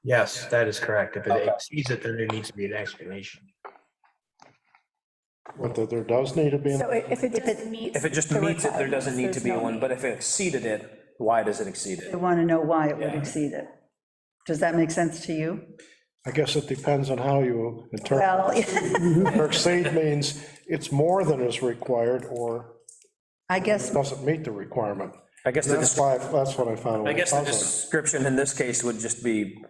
S1: Yes, that is correct. If it
S2: Okay.
S1: exceeds it, then there needs to be an explanation.
S5: But that there does need to be,
S6: So if it just meets.
S2: If it just
S6: the
S2: meets it, there doesn't
S6: requirements,
S2: need to
S6: there's
S2: be
S6: no
S2: one,
S6: need.
S2: but if it exceeded it, why does it exceed
S3: I
S2: it?
S3: want to know why it would
S2: Yeah.
S3: exceed it. Does that make sense to you?
S5: I guess it depends on how you interpret.
S3: Well,
S5: Or exceed means it's more than is required, or
S3: I guess,
S5: doesn't meet the requirement.
S2: I guess
S5: That's what I found a
S2: I
S5: little
S2: guess the
S5: puzzling.
S2: description in this case would just be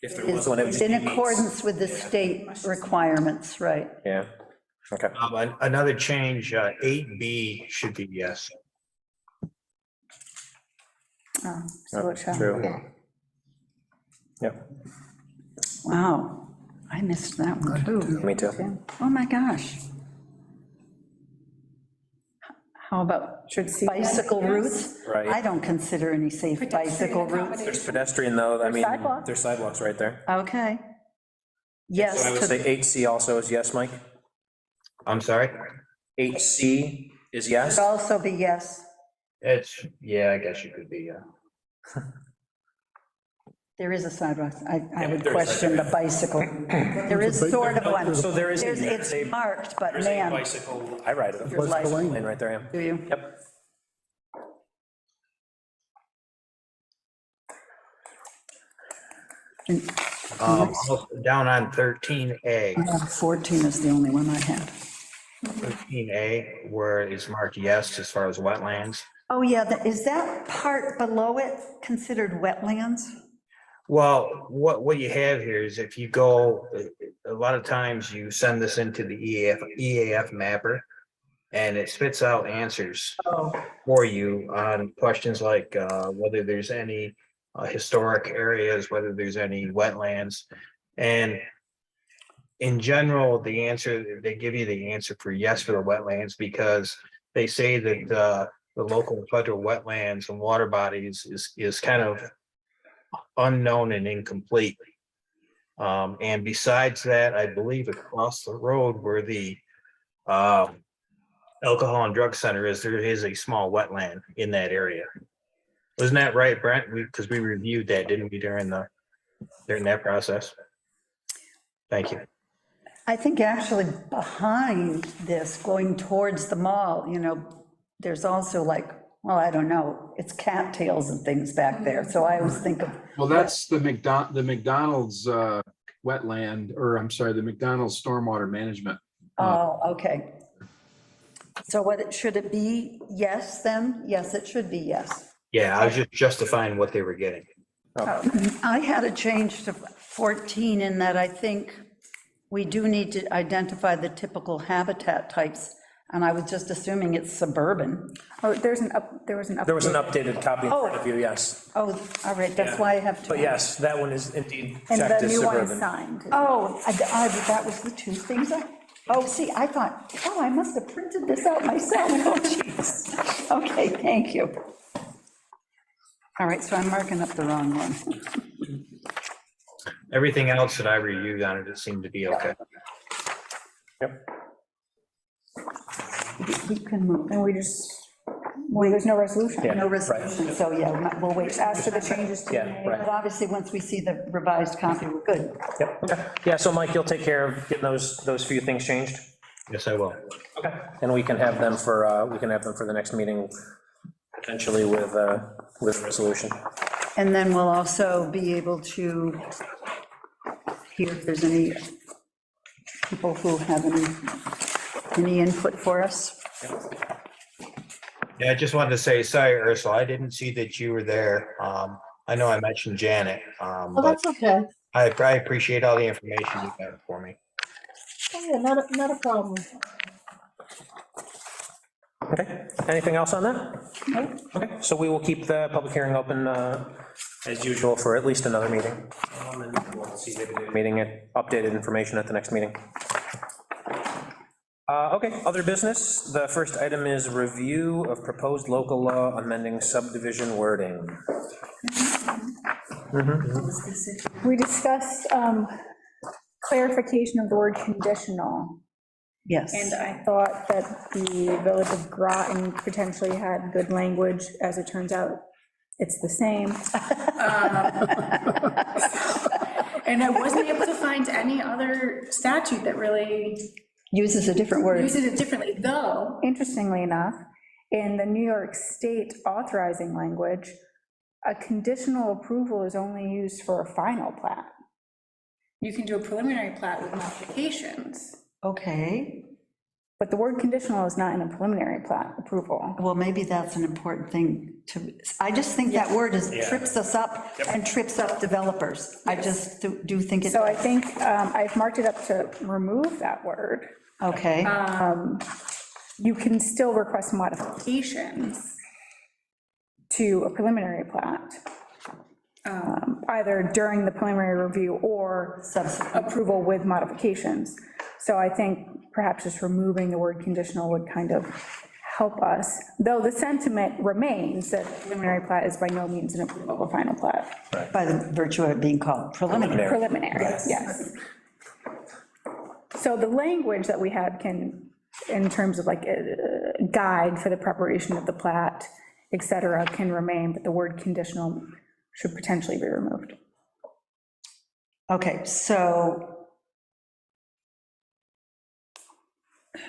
S2: If there was one, it would
S3: It's
S2: just
S3: in
S2: be meets.
S3: accordance with the state requirements, right?
S2: Yeah, okay.
S1: Another change, 8B should be yes.
S6: Oh, so it shall.
S2: True. Yep,
S3: Wow, I missed that one too.
S2: me too.
S3: Oh, my gosh. How about
S6: Should see.
S3: bicycle routes?
S2: Right.
S3: I don't consider any safe bicycle routes.
S2: There's pedestrian though, I mean,
S6: sidewalks.
S2: there's sidewalks right there.
S3: Okay. Yes.
S2: So I would
S3: to-
S2: say 8C also is yes, Mike?
S1: I'm sorry?
S2: 8C is yes?
S3: Could also be yes.
S1: It's, yeah, I guess you could be,
S3: There is a sidewalk. I would
S2: there is
S3: question the bicycle. There is sort of one.
S2: So there is.
S3: It's marked, but
S2: There's a
S3: man,
S2: bicycle, I ride it.
S3: There's
S2: Bicycle
S3: license.
S2: lane right there, yeah.
S3: do you?
S2: Yep.
S1: down on 13A.
S3: 14 is the only one I have.
S1: 13A, where it's marked yes as far as wetlands.
S3: Oh, yeah, is that part below it considered wetlands?
S1: Well, what you have here is if you go, a lot of times you send this into the EAF mapper, and it spits out answers for you on questions like whether there's any historic areas, whether there's any wetlands. And in general, the answer, they give you the answer for yes for the wetlands, because they say that the local and federal wetlands and water bodies is kind of unknown and incomplete. And besides that, I believe across the road where the alcohol and drug center is, there is a small wetland in that area. Wasn't that right, Brent? Because we reviewed that, didn't we, during that process? Thank you.
S3: I think actually behind this, going towards the mall, there's also like, well, I don't know, it's cattails and things back there, so I always think of.
S11: Well, that's the McDonald's wetland, or I'm sorry, the McDonald's stormwater management.
S3: Oh, okay. So should it be yes then? Yes, it should be yes.
S1: Yeah, I was just justifying what they were getting.
S3: I had a change to 14 in that I think we do need to identify the typical habitat types, and I was just assuming it's suburban.
S6: Oh, there was an update.
S2: There was an updated copy in front of you, yes.
S3: Oh, all right, that's
S2: Yeah.
S3: why I have two.
S2: But yes, that one is indeed
S6: And
S2: checked
S6: the
S2: as
S6: new one is
S2: suburban.
S6: signed.
S3: Oh, that was the two things see, I thought, I must have printed this out myself. Oh, jeez. Okay, thank you. All right, so I'm marking up the wrong one.
S1: Everything else that I reviewed on it seemed to be okay.
S2: Yep.
S3: We can move.
S6: And there's no resolution.
S2: Yeah.
S3: No resolution, so yeah, we'll wait.
S6: As for the changes to be
S2: Yeah,
S6: made.
S2: right.
S3: But obviously, once we see the revised copy, we're good.
S2: Yep, okay. Yeah, so Mike, you'll take care of getting those few things changed?
S1: Yes, I will.
S2: Okay. And we can have them for the next meeting, potentially with resolution.
S3: And then we'll also be able to hear if there's any people who have any input for us.
S1: Yeah, I just wanted to say, sorry, Ursula, I didn't see that you were there. I know I mentioned Janet,
S13: Oh,
S1: but
S13: that's okay.
S1: I appreciate all the information you got for me.
S13: Oh, yeah, not a problem.
S2: Okay, anything else on that?
S3: Nope.
S2: Okay, so we will keep the public hearing open as usual for at least another meeting. And we'll see the meeting and updated information at the next meeting. Okay, other business. The first item is review of proposed local law amending subdivision wording.
S6: We discussed clarification of the word conditional.
S3: Yes.
S6: And I thought that the Village of Groton potentially had good language. As it turns out, it's the same. And I wasn't able to find any other statute that really
S3: Uses a different word.
S6: uses it differently, though, interestingly enough, in the New York State authorizing language, a conditional approval is only used for a final plat. You can do a preliminary plat with modifications,
S3: Okay,
S6: but the word conditional is not in a preliminary plat approval.
S3: well, maybe that's an important thing I just think that word
S2: Yeah.
S3: trips us up and trips up developers. I just do think it
S6: So I
S3: does.
S6: think I've marked it up to remove that word.
S3: Okay,
S6: You can still request modifications to a preliminary plat, either during the preliminary review or
S3: subsequent.
S6: approval with modifications. So I think perhaps just removing the word conditional would kind of help us, though the sentiment remains that preliminary plat is by no means an approval of a final plat.
S3: By the virtue of it being called preliminary.
S6: Preliminary, yes. So the language that we had can, in terms of like a guide for the preparation of the plat, et cetera, can remain, but the word conditional should potentially be removed.
S3: Okay, so,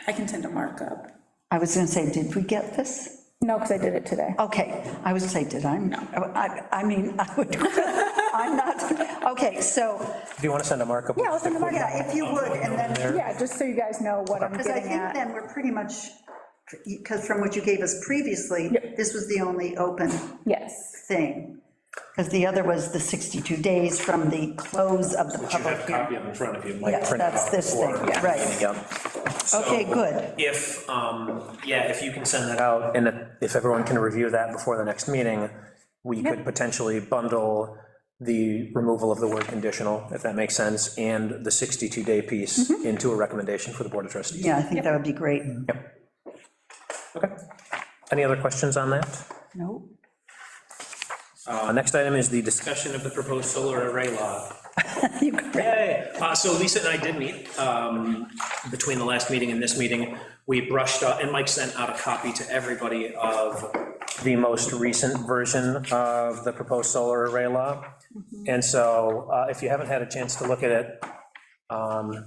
S6: I can send a markup.
S3: I was gonna say, did we get this?
S6: No, because I did it today.
S3: Okay, I would say, did I? No. I mean, I would, I'm not, okay, so,
S2: Do you want to send a markup?
S6: Yeah, I'll send a markup.
S3: yeah, if you would, and then,
S6: Yeah, just so you guys know what I'm
S3: because I
S6: getting
S3: think
S6: at.
S3: then we're pretty much, because from what you gave us previously, this was the only open
S6: Yes.
S3: thing. Because the other was the 62 days from the close of the
S2: Which you have
S3: public
S2: a
S3: hearing.
S2: copy of in front of you. Mike
S3: Yes,
S2: printed
S3: that's
S2: out
S3: this thing,
S2: before.
S3: right.
S2: Yep.
S3: Okay, good.
S2: If, if you can send that out, and if everyone can review that before the next meeting, we could potentially bundle the removal of the word conditional, if that makes sense, and the 62-day piece into a recommendation for the Board of Trustees.
S3: Yeah, I think that would be great.
S2: Okay. Any other questions on that?
S3: No?
S2: Next item is the discussion of the proposed solar array law.
S3: You-
S2: Yay. So Lisa and I did meet between the last meeting and this meeting. We brushed up, and Mike sent out a copy to everybody of the most recent version of the proposed solar array law. And so if you haven't had a chance to look at it,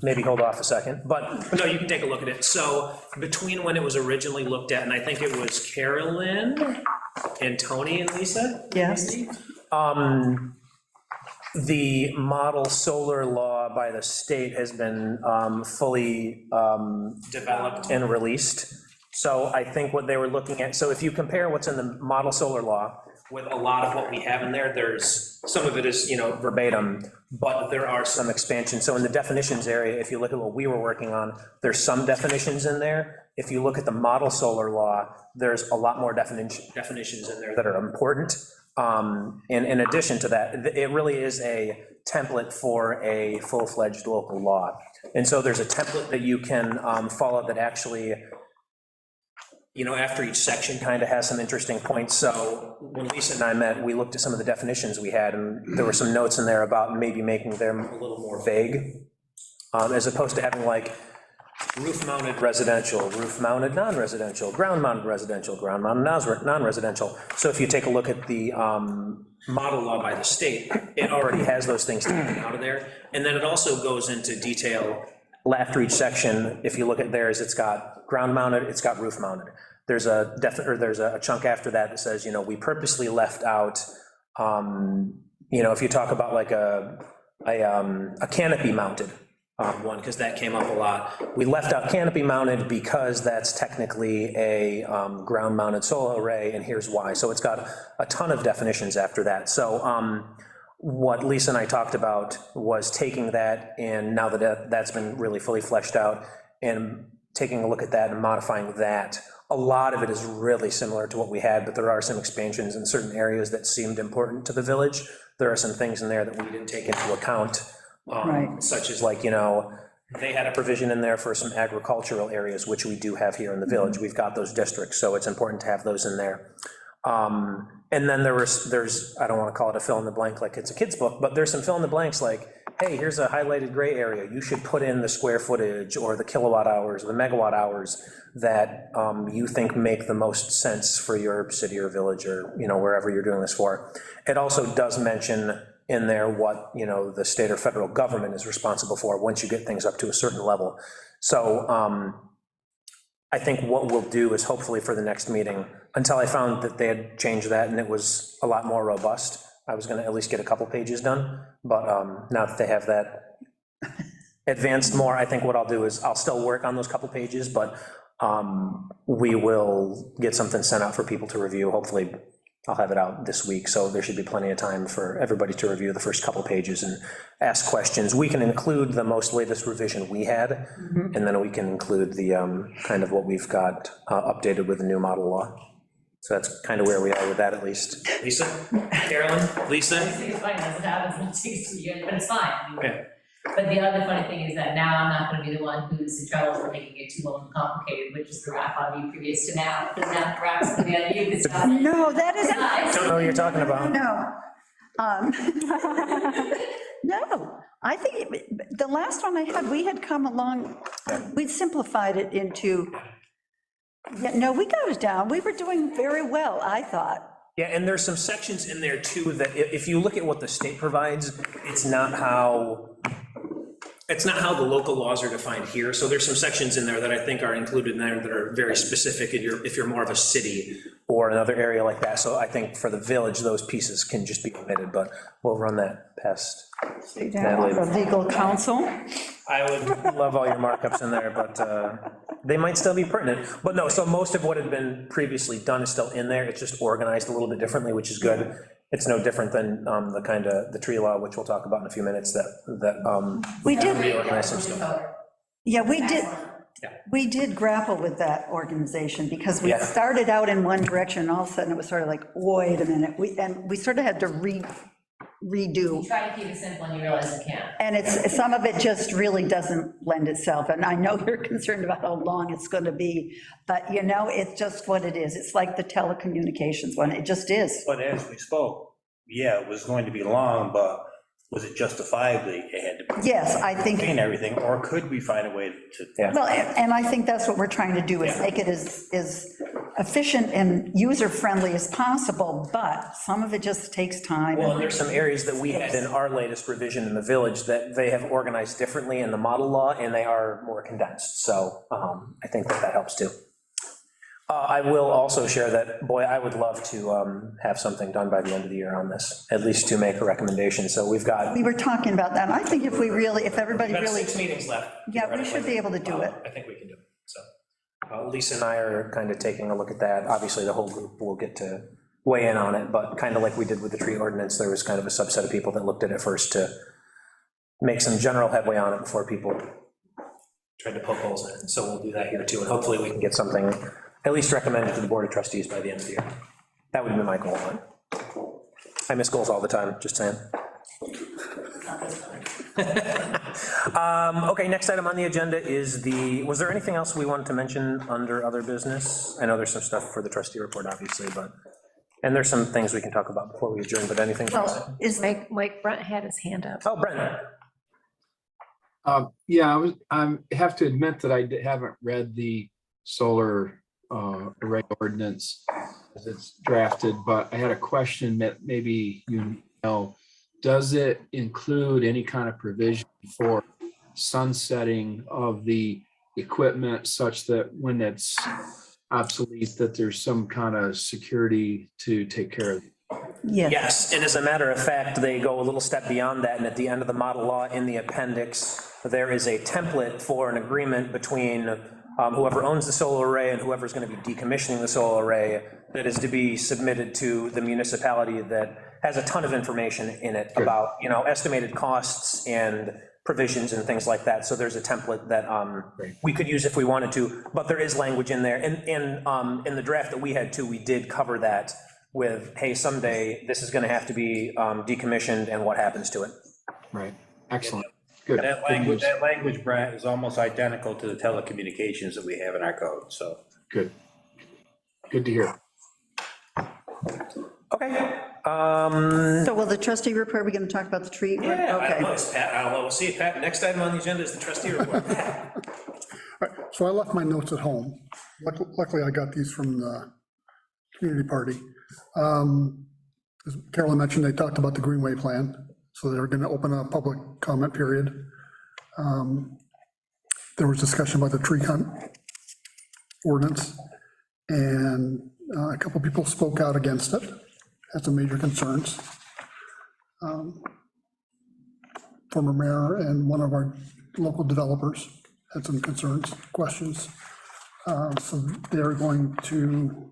S2: maybe hold off a second, but no, you can take a look at it. So between when it was originally looked at, and I think it was Carolyn and Tony and Lisa?
S3: Yes.
S2: The model solar law by the state has been fully developed and released. So I think what they were looking at, so if you compare what's in the model solar law with a lot of what we have in there, there's, some of it is, verbatim, but there are some expansions. So in the definitions area, if you look at what we were working on, there's some definitions in there. If you look at the model solar law, there's a lot more definitions in there that are important. And in addition to that, it really is a template for a full-fledged local law. And so there's a template that you can follow that actually, after each section kind of has some interesting points. So when Lisa and I met, we looked at some of the definitions we had, and there were some notes in there about maybe making them a little more vague, as opposed to having like roof-mounted residential, roof-mounted non-residential, ground-mounted residential, ground-mounted non-residential. So if you take a look at the model law by the state, it already has those things taken out of there. And then it also goes into detail after each section. If you look at theirs, it's got ground-mounted, it's got roof-mounted. There's a chunk after that says, we purposely left out, if you talk about like a canopy-mounted one, because that came up a lot. We left out canopy mounted because that's technically a ground-mounted solar array, and here's why. So it's got a ton of definitions after that. So what Lisa and I talked about was taking that, and now that that's been really fully fleshed out, and taking a look at that and modifying that. A lot of it is really similar to what we had, but there are some expansions in certain areas that seemed important to the village. There are some things in there that we didn't take into account.
S3: Right.
S2: Such as like, they had a provision in there for some agricultural areas, which we do have here in the village. We've got those districts, so it's important to have those in there. And then there's, I don't want to call it a fill in the blank like it's a kid's book, but there's some fill in the blanks like, hey, here's a highlighted gray area. You should put in the square footage or the kilowatt hours, or the megawatt hours that you think make the most sense for your city or village or, wherever you're doing this for. It also does mention in there what, the state or federal government is responsible for once you get things up to a certain level. So I think what we'll do is hopefully for the next meeting, until I found that they had changed that and it was a lot more robust, I was gonna at least get a couple pages done, but now that they have that advanced more, I think what I'll do is I'll still work on those couple pages, but we will get something sent out for people to review, hopefully I'll have it out this week, so there should be plenty of time for everybody to review the first couple pages and ask questions. We can include the most latest revision we had, and then we can include the kind of what we've got updated with the new model law. So that's kind of where we are with that, at least. Lisa? Carolyn? Lisa?
S10: It's fine, that's what happens, it takes 2 years, but it's fine. I mean,
S2: Yeah.
S10: But the other funny thing is that now I'm not gonna be the one who's in trouble for making it too long and complicated, which is the rap on you previous to now, because now the rap's gonna be on you, it's not.
S3: No, that isn't.
S10: Guys.
S2: Don't know what you're talking about.
S3: No. No, I think the last one I had, we had come along, we simplified it into, yeah, no, we got it down. We were doing very well, I thought.
S2: Yeah, and there's some sections in there too that if you look at what the state provides, it's not how the local laws are defined here. So there's some sections in there that I think are included in there that are very specific if you're more of a city or another area like that. So I think for the village, those pieces can just be omitted, but we'll run that past Natalie.
S3: For legal counsel.
S2: I would love all your markups in there, but they might still be pertinent. But no, so most of what had been previously done is still in there. It's just organized a little bit differently, which is good. It's no different than the tree law, which we'll talk about in a few minutes,
S3: We did.
S2: reorganize some stuff.
S3: Yeah, we did.
S2: Yeah.
S3: We did grapple with that organization because we
S2: Yeah.
S3: started out in one direction, and all of a sudden it was sort of like, wait a minute, we sort of had to redo.
S10: You try to keep it simple and you realize you can't.
S3: And some of it just really doesn't lend itself, and I know you're concerned about how long it's going to be, but it's just what it is. It's like the telecommunications one, it just is.
S14: But as we spoke, yeah, it was going to be long, but was it justifiably it had to be?
S3: Yes, I think.
S14: Clean everything, or could we find a way to?
S2: Yeah.
S3: Well, and I think that's what we're trying to do, is make it as efficient and user-friendly as possible, but some of it just takes time.
S2: Well, and there's some areas that we had in our latest revision in the village that they have organized differently in the model law, and they are more condensed, so I think that helps too. I will also share that, boy, I would love to have something done by the end of the year on this, at least to make a recommendation, so we've got.
S3: We were talking about that, and I think if everybody
S2: We've got
S3: really.
S2: 6 meetings left.
S3: Yeah, we should be able to do it.
S2: I think we can do it, so. Lisa and I are kind of taking a look at that. Obviously, the whole group will get to weigh in on it, but kind of like we did with the tree ordinance, there was kind of a subset of people that looked at it first to make some general headway on it before people tried to poke holes in it. So we'll do that here too, and hopefully we can get something at least recommended to the Board of Trustees by the end of the year. That would be my goal. I miss goals all the time, just saying. Okay, next item on the agenda is was there anything else we wanted to mention under other business? I know there's some stuff for the trustee report, obviously, and there's some things we can talk about before we adjourn, but anything else?
S3: Well, is
S4: Mike Brent had his hand up.
S2: Oh, Brent.
S11: Yeah, I have to admit that I haven't read the solar array ordinance as it's drafted, but I had a question that maybe does it include any kind of provision for sunsetting of the equipment such that when it's obsolete, that there's some kind of security to take care of it?
S2: Yes, and as a matter of fact, they go a little step beyond that, and at the end of the model law in the appendix, there is a template for an agreement between whoever owns the solar array and whoever's going to be decommissioning the solar array that is to be submitted to the municipality that has a ton of information in it about, estimated costs and provisions and things like that. So there's a template that we could use if we wanted to, but there is language in there. And in the draft that we had too, we did cover that with, hey, someday this is going to have to be decommissioned and what happens to it.
S11: Right, excellent. Good.
S14: That language, Brent, is almost identical to the telecommunications that we have in our code, so.
S11: Good to hear.
S2: Okay.
S3: So will the trustee report, we're going to talk about the tree?
S2: Yeah, I don't know,
S3: Okay.
S2: it's Pat, we'll see, Pat, next item on the agenda is the trustee report.
S12: All right, so I left my notes at home. Luckily, I got these from the community party. As Carolyn mentioned, they talked about the Greenway plan, so they're going to open a public comment period. There was discussion about the tree hunt ordinance, and a couple people spoke out against it, had some major concerns. Former mayor and one of our local developers had some concerns, questions. So they're going to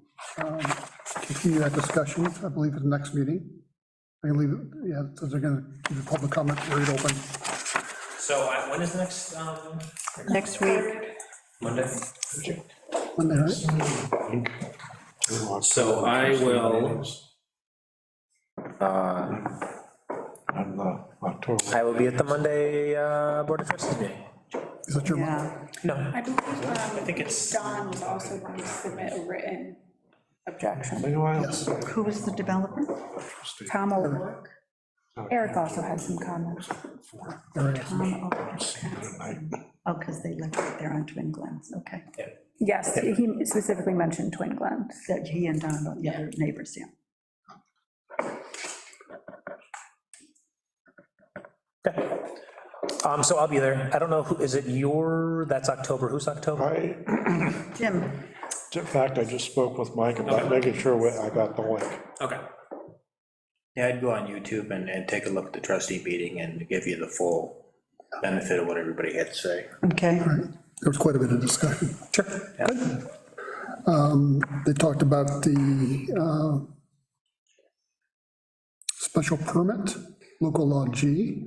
S12: continue that discussion, I believe, at the next meeting. I leave, yeah, so they're gonna keep the public comment period open.
S2: So when is the
S3: Next week.
S2: Monday?
S12: Monday, right?
S2: So I will,
S5: On the October.
S2: I will be at the Monday Board of Trustees meeting.
S12: Is that your?
S3: Yeah,
S2: No,
S6: I believe
S2: I think it's,
S6: Don was also going to submit a written objection.
S12: Yes.
S3: who was the developer?
S6: Tom O'Rourke. Eric also had some comments.
S3: Tom, oh, because they lived right there on Twin Glens, okay.
S6: Yes, he specifically mentioned Twin Glen.
S3: That he and Don, yeah, they're neighbors, yeah.
S2: so I'll be there. I don't know, is it that's October, who's October?
S3: Jim,
S5: In fact, I just spoke with Mike about making sure I got the link.
S2: Okay.
S14: Yeah, I'd go on YouTube and take a look at the trustee meeting and give you the full benefit of what everybody had to say.
S3: okay.
S12: There was quite a bit of discussion.
S2: Sure.
S12: Good. They talked about the special permit, local law G,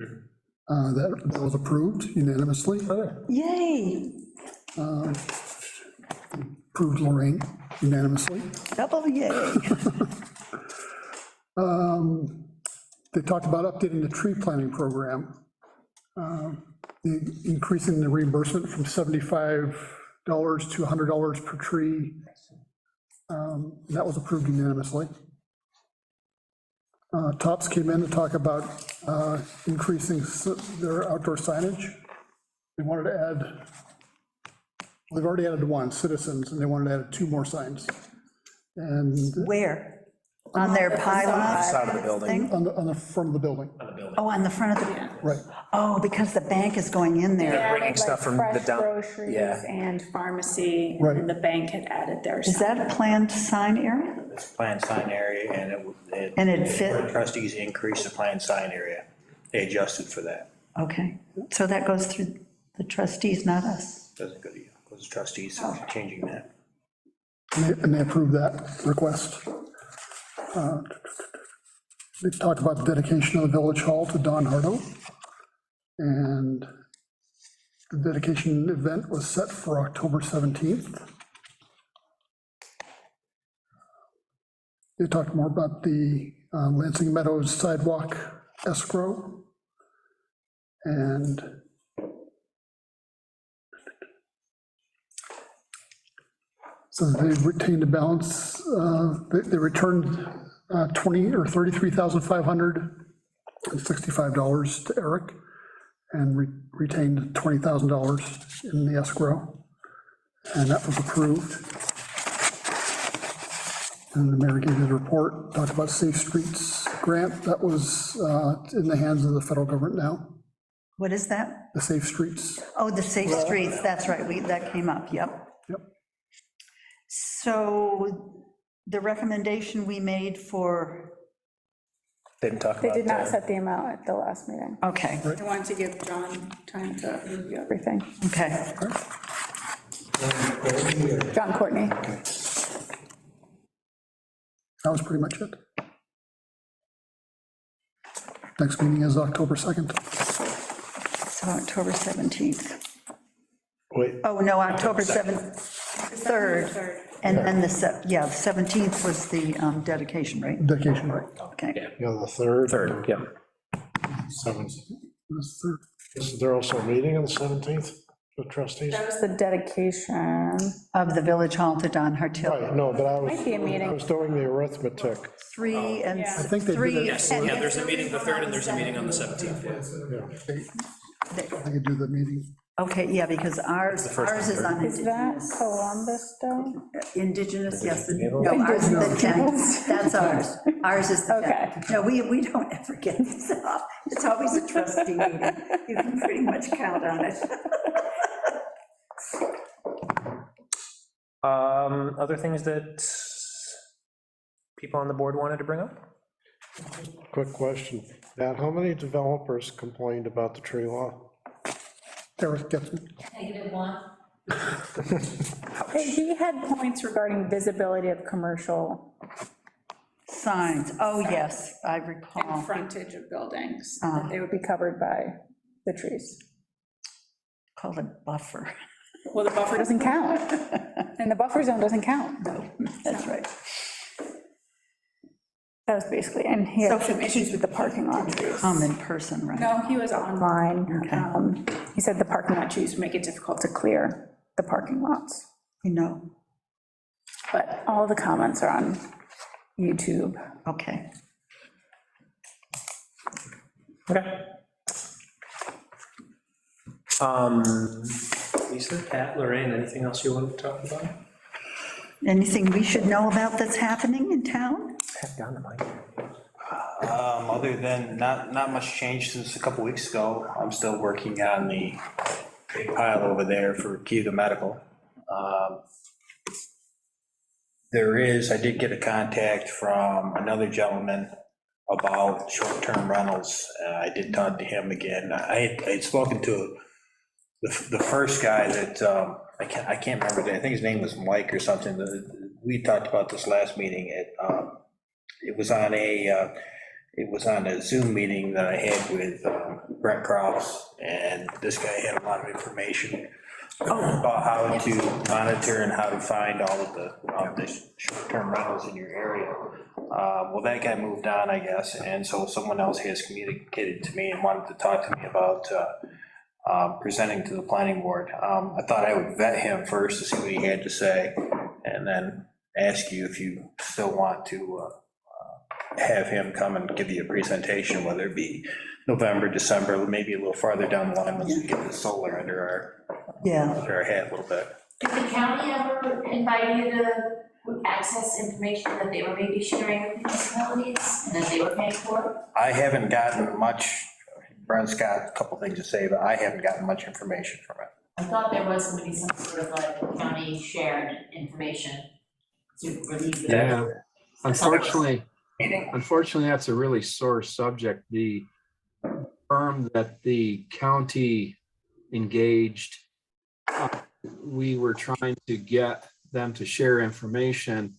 S12: that was approved unanimously.
S3: Yay,
S12: Approved Lorraine unanimously.
S3: double yay.
S12: They talked about updating the tree planting program, increasing the reimbursement from $75 to $100 per tree. That was approved unanimously. Tops came in to talk about increasing their outdoor signage. They wanted to add, they've already added one, citizens, and they wanted to add 2 more signs. And
S3: Where? On their pylon?
S2: Side of the building.
S3: thing?
S12: on the front of the building,
S3: Oh, on the front of the,
S12: right.
S3: oh, because the bank is going in there.
S2: bringing
S6: Like
S2: stuff from the
S6: fresh
S2: dump.
S6: groceries
S2: Yeah.
S6: and pharmacy,
S12: Right.
S6: and the bank had added theirs.
S3: Is that a planned sign area?
S14: It's a planned sign area, and
S3: And it fit?
S14: the trustees increased the planned sign area. They adjusted for that.
S3: Okay, so that goes through the trustees, not us.
S14: Doesn't go to you, goes to trustees changing that.
S12: And they approved that request. They talked about the dedication of the village hall to Don Hardo. And the dedication event was set for October 17th. They talked more about the Lansing Meadows sidewalk escrow. And so they retained a balance, they returned 20 or $33,565 to Eric and retained $20,000 in the escrow. And that was approved. And the mayor gave his report, talked about Safe Streets grant, that was in the hands of the federal government now,
S3: What is that?
S12: the Safe Streets.
S3: Oh, the safe streets, that's right, that came up, yep.
S12: Yep.
S3: So the recommendation we made for,
S2: They didn't talk
S6: They
S2: about.
S6: did not set the amount at the last meeting.
S3: okay,
S6: I wanted to give John time to review everything.
S3: okay.
S6: John Courtney.
S12: That was pretty much it. Next meeting is October 2nd.
S3: So October 17th.
S5: Wait,
S3: Oh, no, October 7th, 3rd. And then the 17th was the dedication, right?
S12: Dedication, right?
S3: Okay.
S5: yeah, the 3rd.
S2: Third, yeah.
S5: 7th.
S12: This third.
S5: Isn't there also a meeting on the 17th, the trustees?
S6: That was the dedication.
S3: Of the village hall to Don Hartill.
S5: Right, no, but
S6: Might be a meeting.
S5: I was doing the arithmetic.
S3: 3 and.
S6: I
S12: think they did
S3: 3
S12: it.
S3: and-
S2: there's a meeting the 3rd and there's a meeting on the 17th.
S12: I could do the meeting.
S3: Okay, yeah, because ours is on
S6: Is that
S3: indigenous.
S6: Columbus Day?
S3: Indigenous, yes. No, ours is the 10th. That's ours. Ours is the 10th.
S6: Okay.
S3: No, we don't ever get this off. It's always a trustee meeting. You can pretty much count on it.
S2: Other things that people on the board wanted to bring up?
S5: Quick question. Matt, how many developers complained about the tree law?
S12: Eric gets me.
S10: -1.
S6: He had points regarding visibility of commercial
S3: signs, oh, yes, I
S6: And
S3: recall.
S6: frontage of buildings, that they would be covered by the trees.
S3: Called a buffer.
S6: Well, the buffer doesn't count, and the buffer zone doesn't count.
S3: No, that's right.
S6: That was basically, and he had
S3: So-
S6: some issues with the parking lot trees.
S3: Come in person, right?
S6: No, he was online.
S3: Okay.
S6: He said the parking lot trees would make it difficult to clear the parking lots.
S3: You know,
S6: But all the comments are on YouTube.
S3: okay.
S2: Okay. Lisa, Pat, Lorraine, anything else you wanted to talk about?
S3: Anything we should know about that's happening in town?
S2: Pat, down the mic.
S14: Other than, not much change since a couple weeks ago. I'm still working on the big pile over there for Cuba Medical. I did get a contact from another gentleman about short-term rentals. I did talk to him again. I had spoken to the first guy that, I can't remember, I think his name was Mike or something. We talked about this last meeting. It was on a Zoom meeting that I had with Brett Kraus, and this guy had a lot of information about how to monitor and how to find all of the short-term rentals in your area. Well, that guy moved on, I guess, and so someone else has communicated to me and wanted to talk to me about presenting to the planning board. I thought I would vet him first to see what he had to say, and then ask you if you still want to have him come and give you a presentation, whether it be November, December, maybe a little farther down the line once we get the solar under our hat a little bit.
S10: Did the county ever invite you to access information that they were maybe sharing with municipalities and that they were paying for?
S14: I haven't gotten much, Brent's got a couple things to say, but I haven't gotten much information from it.
S10: I thought there was going to be some sort of like county shared information to relieve the.
S11: Yeah, unfortunately, that's a really sore subject. The firm that the county engaged, we were trying to get them to share information,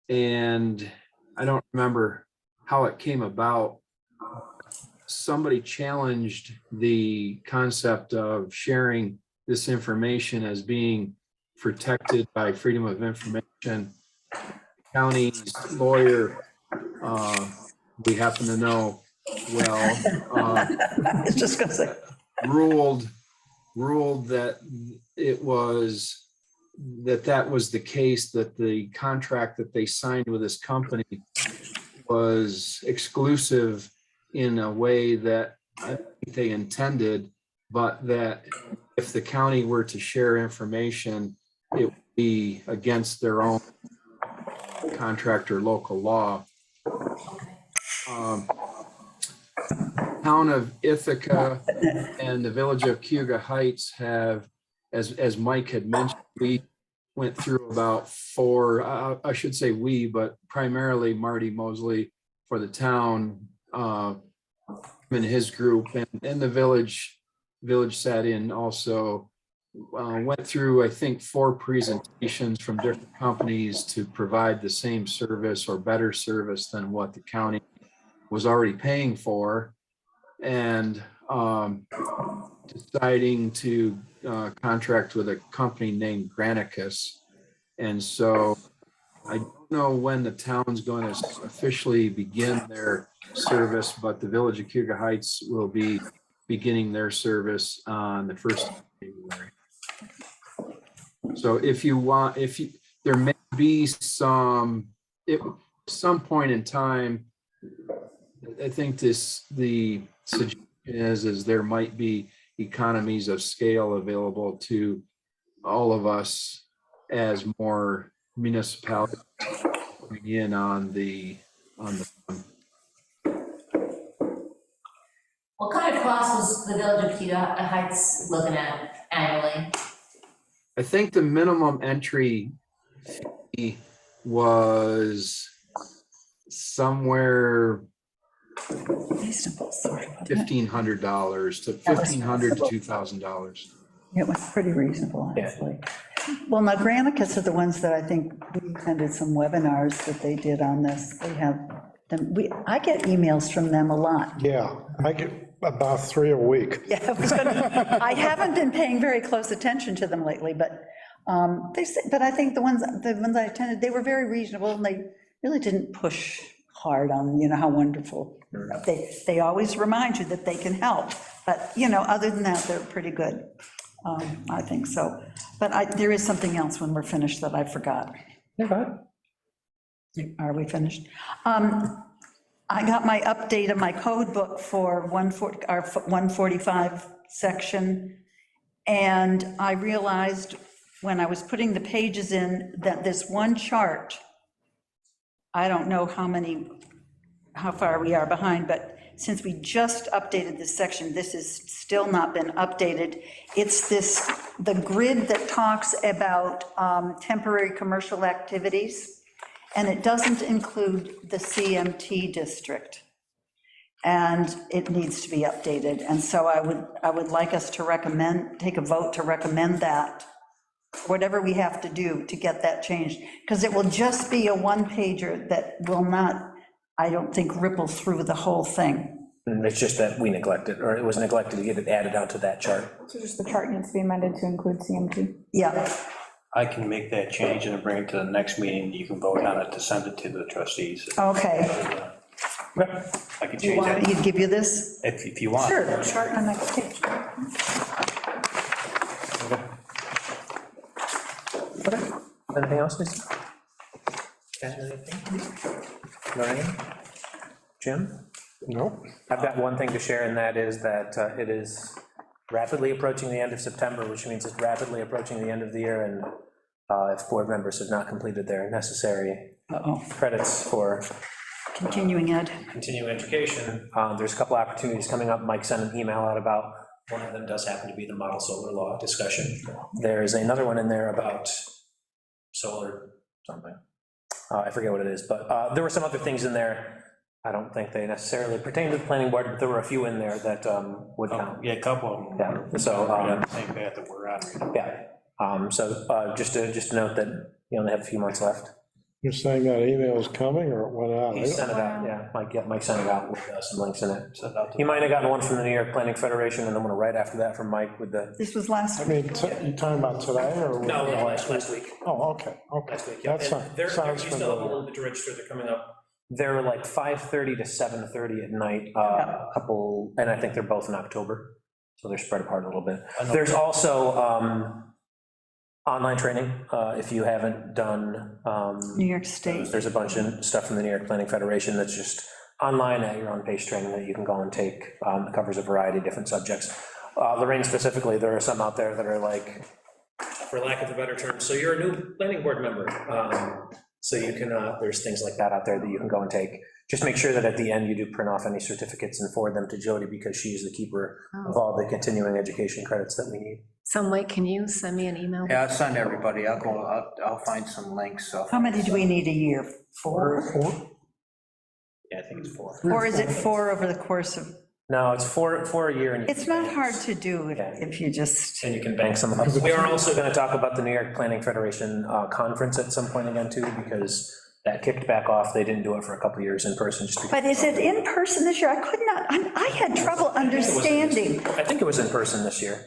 S11: and I don't remember how it came about. Somebody challenged the concept of sharing this information as being protected by freedom of information. County's lawyer, we happen to know well,
S3: I was just gonna say.
S11: ruled that it was, that was the case, that the contract that they signed with this company was exclusive in a way that I think they intended, but that if the county were to share information, it would be against their own contract or local law. Town of Ithaca and the village of Cuba Heights have, as Mike had mentioned, we went through about four, I should say we, but primarily Marty Mosley for the town, and his group, and the village sat in also, went through, I think, 4 presentations from different companies to provide the same service or better service than what the county was already paying for, and deciding to contract with a company named Granicus. And so I don't know when the town's going to officially begin their service, but the village of Cuba Heights will be beginning their service on the 1st of January. So if you want, there may be some point in time, I think the suggestion is there might be economies of scale available to all of us as more municipalities coming in on the fund.
S10: What kind of cost was the village of Cuba Heights looking at annually?
S11: I think the minimum entry fee was somewhere
S3: Reasonable, sort of.
S11: $1,500 to $1,500 to $2,000.
S3: It was pretty reasonable, actually. Well, now Granicus are the ones that I think we attended some webinars that they did on this. They have, I get emails from them a lot.
S5: Yeah, I get about 3 a week.
S3: Yeah, I haven't been paying very close attention to them lately, but but I think the ones I attended, they were very reasonable, and they really didn't push hard on, how wonderful. They always remind you that they can help, but, other than that, they're pretty good. I think so. But there is something else when we're finished that I forgot. Are we finished? I got my update of my code book for our 145 section, and I realized when I was putting the pages in that this one chart, I don't know how far we are behind, but since we just updated this section, this has still not been updated. It's the grid that talks about temporary commercial activities, and it doesn't include the CMT district. And it needs to be updated. And so I would like us to take a vote to recommend that, whatever we have to do to get that changed, because it will just be a one-pager that will not, I don't think, ripple through the whole thing.
S2: It's just that we neglected, or it was neglected to get it added onto that chart.
S6: So just the chart needs to be amended to include CMT.
S3: Yeah.
S14: I can make that change and bring it to the next meeting. You can vote on it to send it to the trustees.
S3: Okay.
S14: I can
S3: Do you
S14: change
S3: want
S14: that
S3: me to give you this?
S14: if you want.
S3: Sure.
S6: Chart on the next page.
S2: Okay. Anything else, Lisa? Anything? Lorraine? Jim?
S5: Nope.
S2: I've got one thing to share, and that is that it is rapidly approaching the end of September, which means it's rapidly approaching the end of the year, and if board members have not completed their necessary credits for
S3: Continuing ed.
S2: continuing education, there's a couple opportunities coming up. Mike sent an email out about, one of them does happen to be the model solar law discussion. There's another one in there about solar something. I forget what it is, but there were some other things in there. I don't think they necessarily pertain to the planning board, but there were a few in there that would count.
S14: Yeah, a couple of them.
S2: Yeah, so,
S14: On the same path that we're on.
S2: yeah, so just to note that you only have a few months left.
S5: You're saying that email is coming, or it went out?
S2: He sent it out, yeah, Mike sent it out with some links in it. He might have gotten one from the New York Planning Federation, and then one right after that from Mike with the.
S3: This was last
S5: I mean, you talking about today, or?
S2: No, last week.
S5: Oh, okay, okay.
S2: Last week, yeah.
S5: That sounds
S2: You still have a
S5: familiar.
S2: little bit to register, they're coming up. They're like 5:30 to 7:30 at night, a couple, and I think they're both in October, so they're spread apart a little bit. There's also online training, if you haven't done.
S3: New York State.
S2: There's a bunch of stuff from the New York Planning Federation that's just online at your own pace training that you can go and take. It covers a variety of different subjects. Lorraine specifically, there are some out there that are like, for lack of a better term, so you're a new planning board member. So you can, there's things like that out there that you can go and take. Just make sure that at the end you do print off any certificates and forward them to Jody, because she's the keeper of all the continuing education credits that we need.
S4: So Mike, can you send me an email?
S14: Yeah, I'll send everybody, I'll find some links.
S3: How many do we need a year? 4?
S14: Yeah, I think it's 4.
S3: Or is it 4 over the course of?
S2: No, it's for a year. And
S3: It's not hard to do if you just.
S2: And you can bank some of them. We are also going to talk about the New York Planning Federation conference at some point again too, because that kicked back off. They didn't do it for a couple of years in person.
S3: But is it in person this year? I could not, I had trouble understanding.
S2: I think it was in person this year.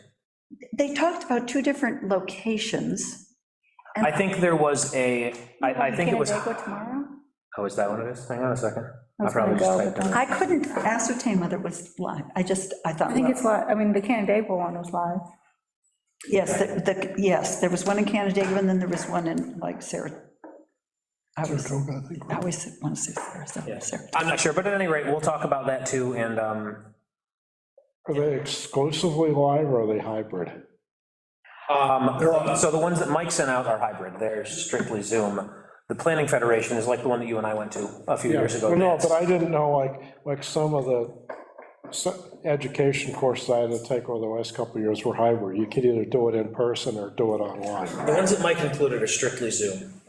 S3: They talked about 2 different locations.
S2: I think there was I think it was.
S6: Tomorrow?
S2: Oh, is that what it is? Hang on a second.
S6: I
S2: I
S6: was
S2: probably
S6: gonna
S2: just
S6: go,
S2: typed it.
S3: I couldn't ascertain whether it was live. I thought.
S6: I think it's live, I mean, the Canandaigua one was live.
S3: Yes, yes, there was one in Canandaigua, and then there was one in like Sarah. I always want to say Sarah.
S2: I'm not sure, but at any rate, we'll talk about that too, and.
S5: Are they exclusively live, or are they hybrid?
S2: So the ones that Mike sent out are hybrid, they're strictly Zoom. The Planning Federation is like the one that you and I went to a few years ago.
S5: Well, no, but I didn't know, like some of the education courses I had to take over the last couple of years were hybrid. You could either do it in person or do it online.
S2: The ones that Mike included are strictly Zoom.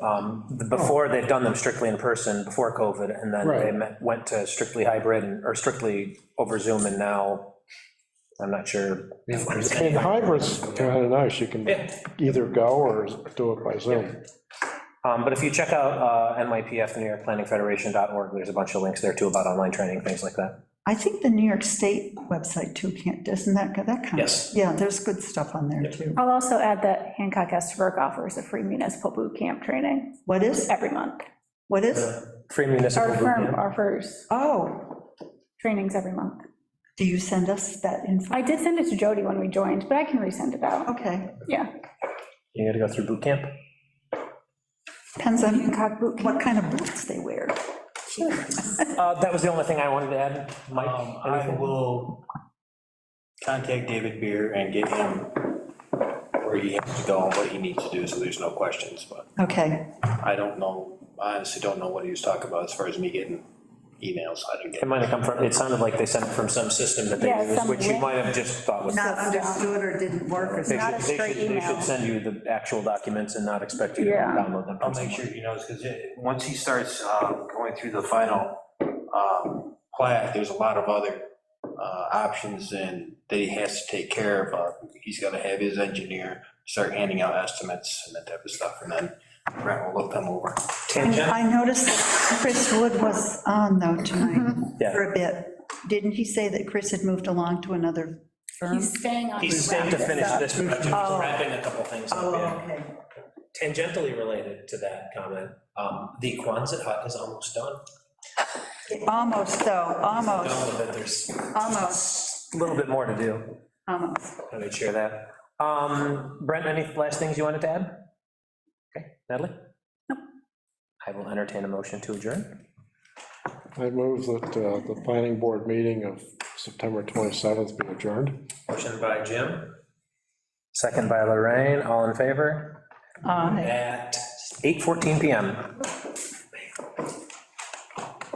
S2: Before, they've done them strictly in person before COVID, and then they went to strictly hybrid or strictly over Zoom, and now I'm not sure.
S5: I mean, hybrid's kind of nice, you can either go or do it by Zoom.
S2: But if you check out NYPF, the New York Planning Federation.org, there's a bunch of links there too about online training, things like that.
S3: I think the New York State website too, doesn't that kind of?
S2: Yes.
S3: Yeah, there's good stuff on there too.
S6: I'll also add that Hancock Estabrook offers a free municipal boot camp training
S3: What is,
S6: every month.
S3: what is?
S2: Free municipal
S6: Our
S2: boot
S6: firm
S2: camp.
S6: offers
S3: Oh,
S6: trainings every month.
S3: do you send us that info?
S6: I did send it to Jody when we joined, but I can resend it out.
S3: Okay,
S6: Yeah.
S2: You gotta go through boot camp?
S3: depends on
S6: Hancock boot camp.
S3: what kind of boots they wear.
S2: That was the only thing I wanted to add. Mike,
S14: I
S2: anything?
S14: will contact David Beer and get him where he has to go and what he needs to do, so there's no questions, but
S3: Okay,
S14: I don't know, I honestly don't know what he was talking about as far as me getting emails. I didn't
S2: It
S14: get.
S2: might have come from, it sounded like they sent it from some system that they
S6: Yeah,
S2: use,
S6: some
S2: which you
S6: link.
S2: might have just thought was.
S3: not understood or didn't work or
S2: They
S3: something.
S6: not a
S2: should-
S6: straight
S2: they
S6: email.
S2: should send you the actual documents and not expect you to
S6: Yeah.
S2: download them.
S14: I'll make sure he knows, because once he starts going through the final plat, there's a lot of other options and that he has to take care of. He's got to have his engineer start handing out estimates and that type of stuff, and then Brent will look them over.
S2: Tangent?
S3: I noticed that Chris Wood was on though tonight
S2: Yeah.
S3: for a bit. Didn't he say that Chris had moved along to another firm?
S6: He's staying on.
S2: He's staying to finish this project, he's
S3: Oh.
S2: wrapping a couple things up,
S3: Oh,
S2: yeah.
S3: okay.
S2: Tangentially related to that comment, the Quonset hut is almost done.
S3: Almost though, almost,
S2: Done with it, there's
S3: almost,
S2: a little bit more to do.
S3: almost.
S2: I would share that. Brent, any last things you wanted to add? Okay, Natalie? I will entertain a motion to adjourn.
S5: I move that the planning board meeting of September 27th be adjourned.
S2: Motion by Jim. Second by Lorraine, all in favor? At 8:14 PM.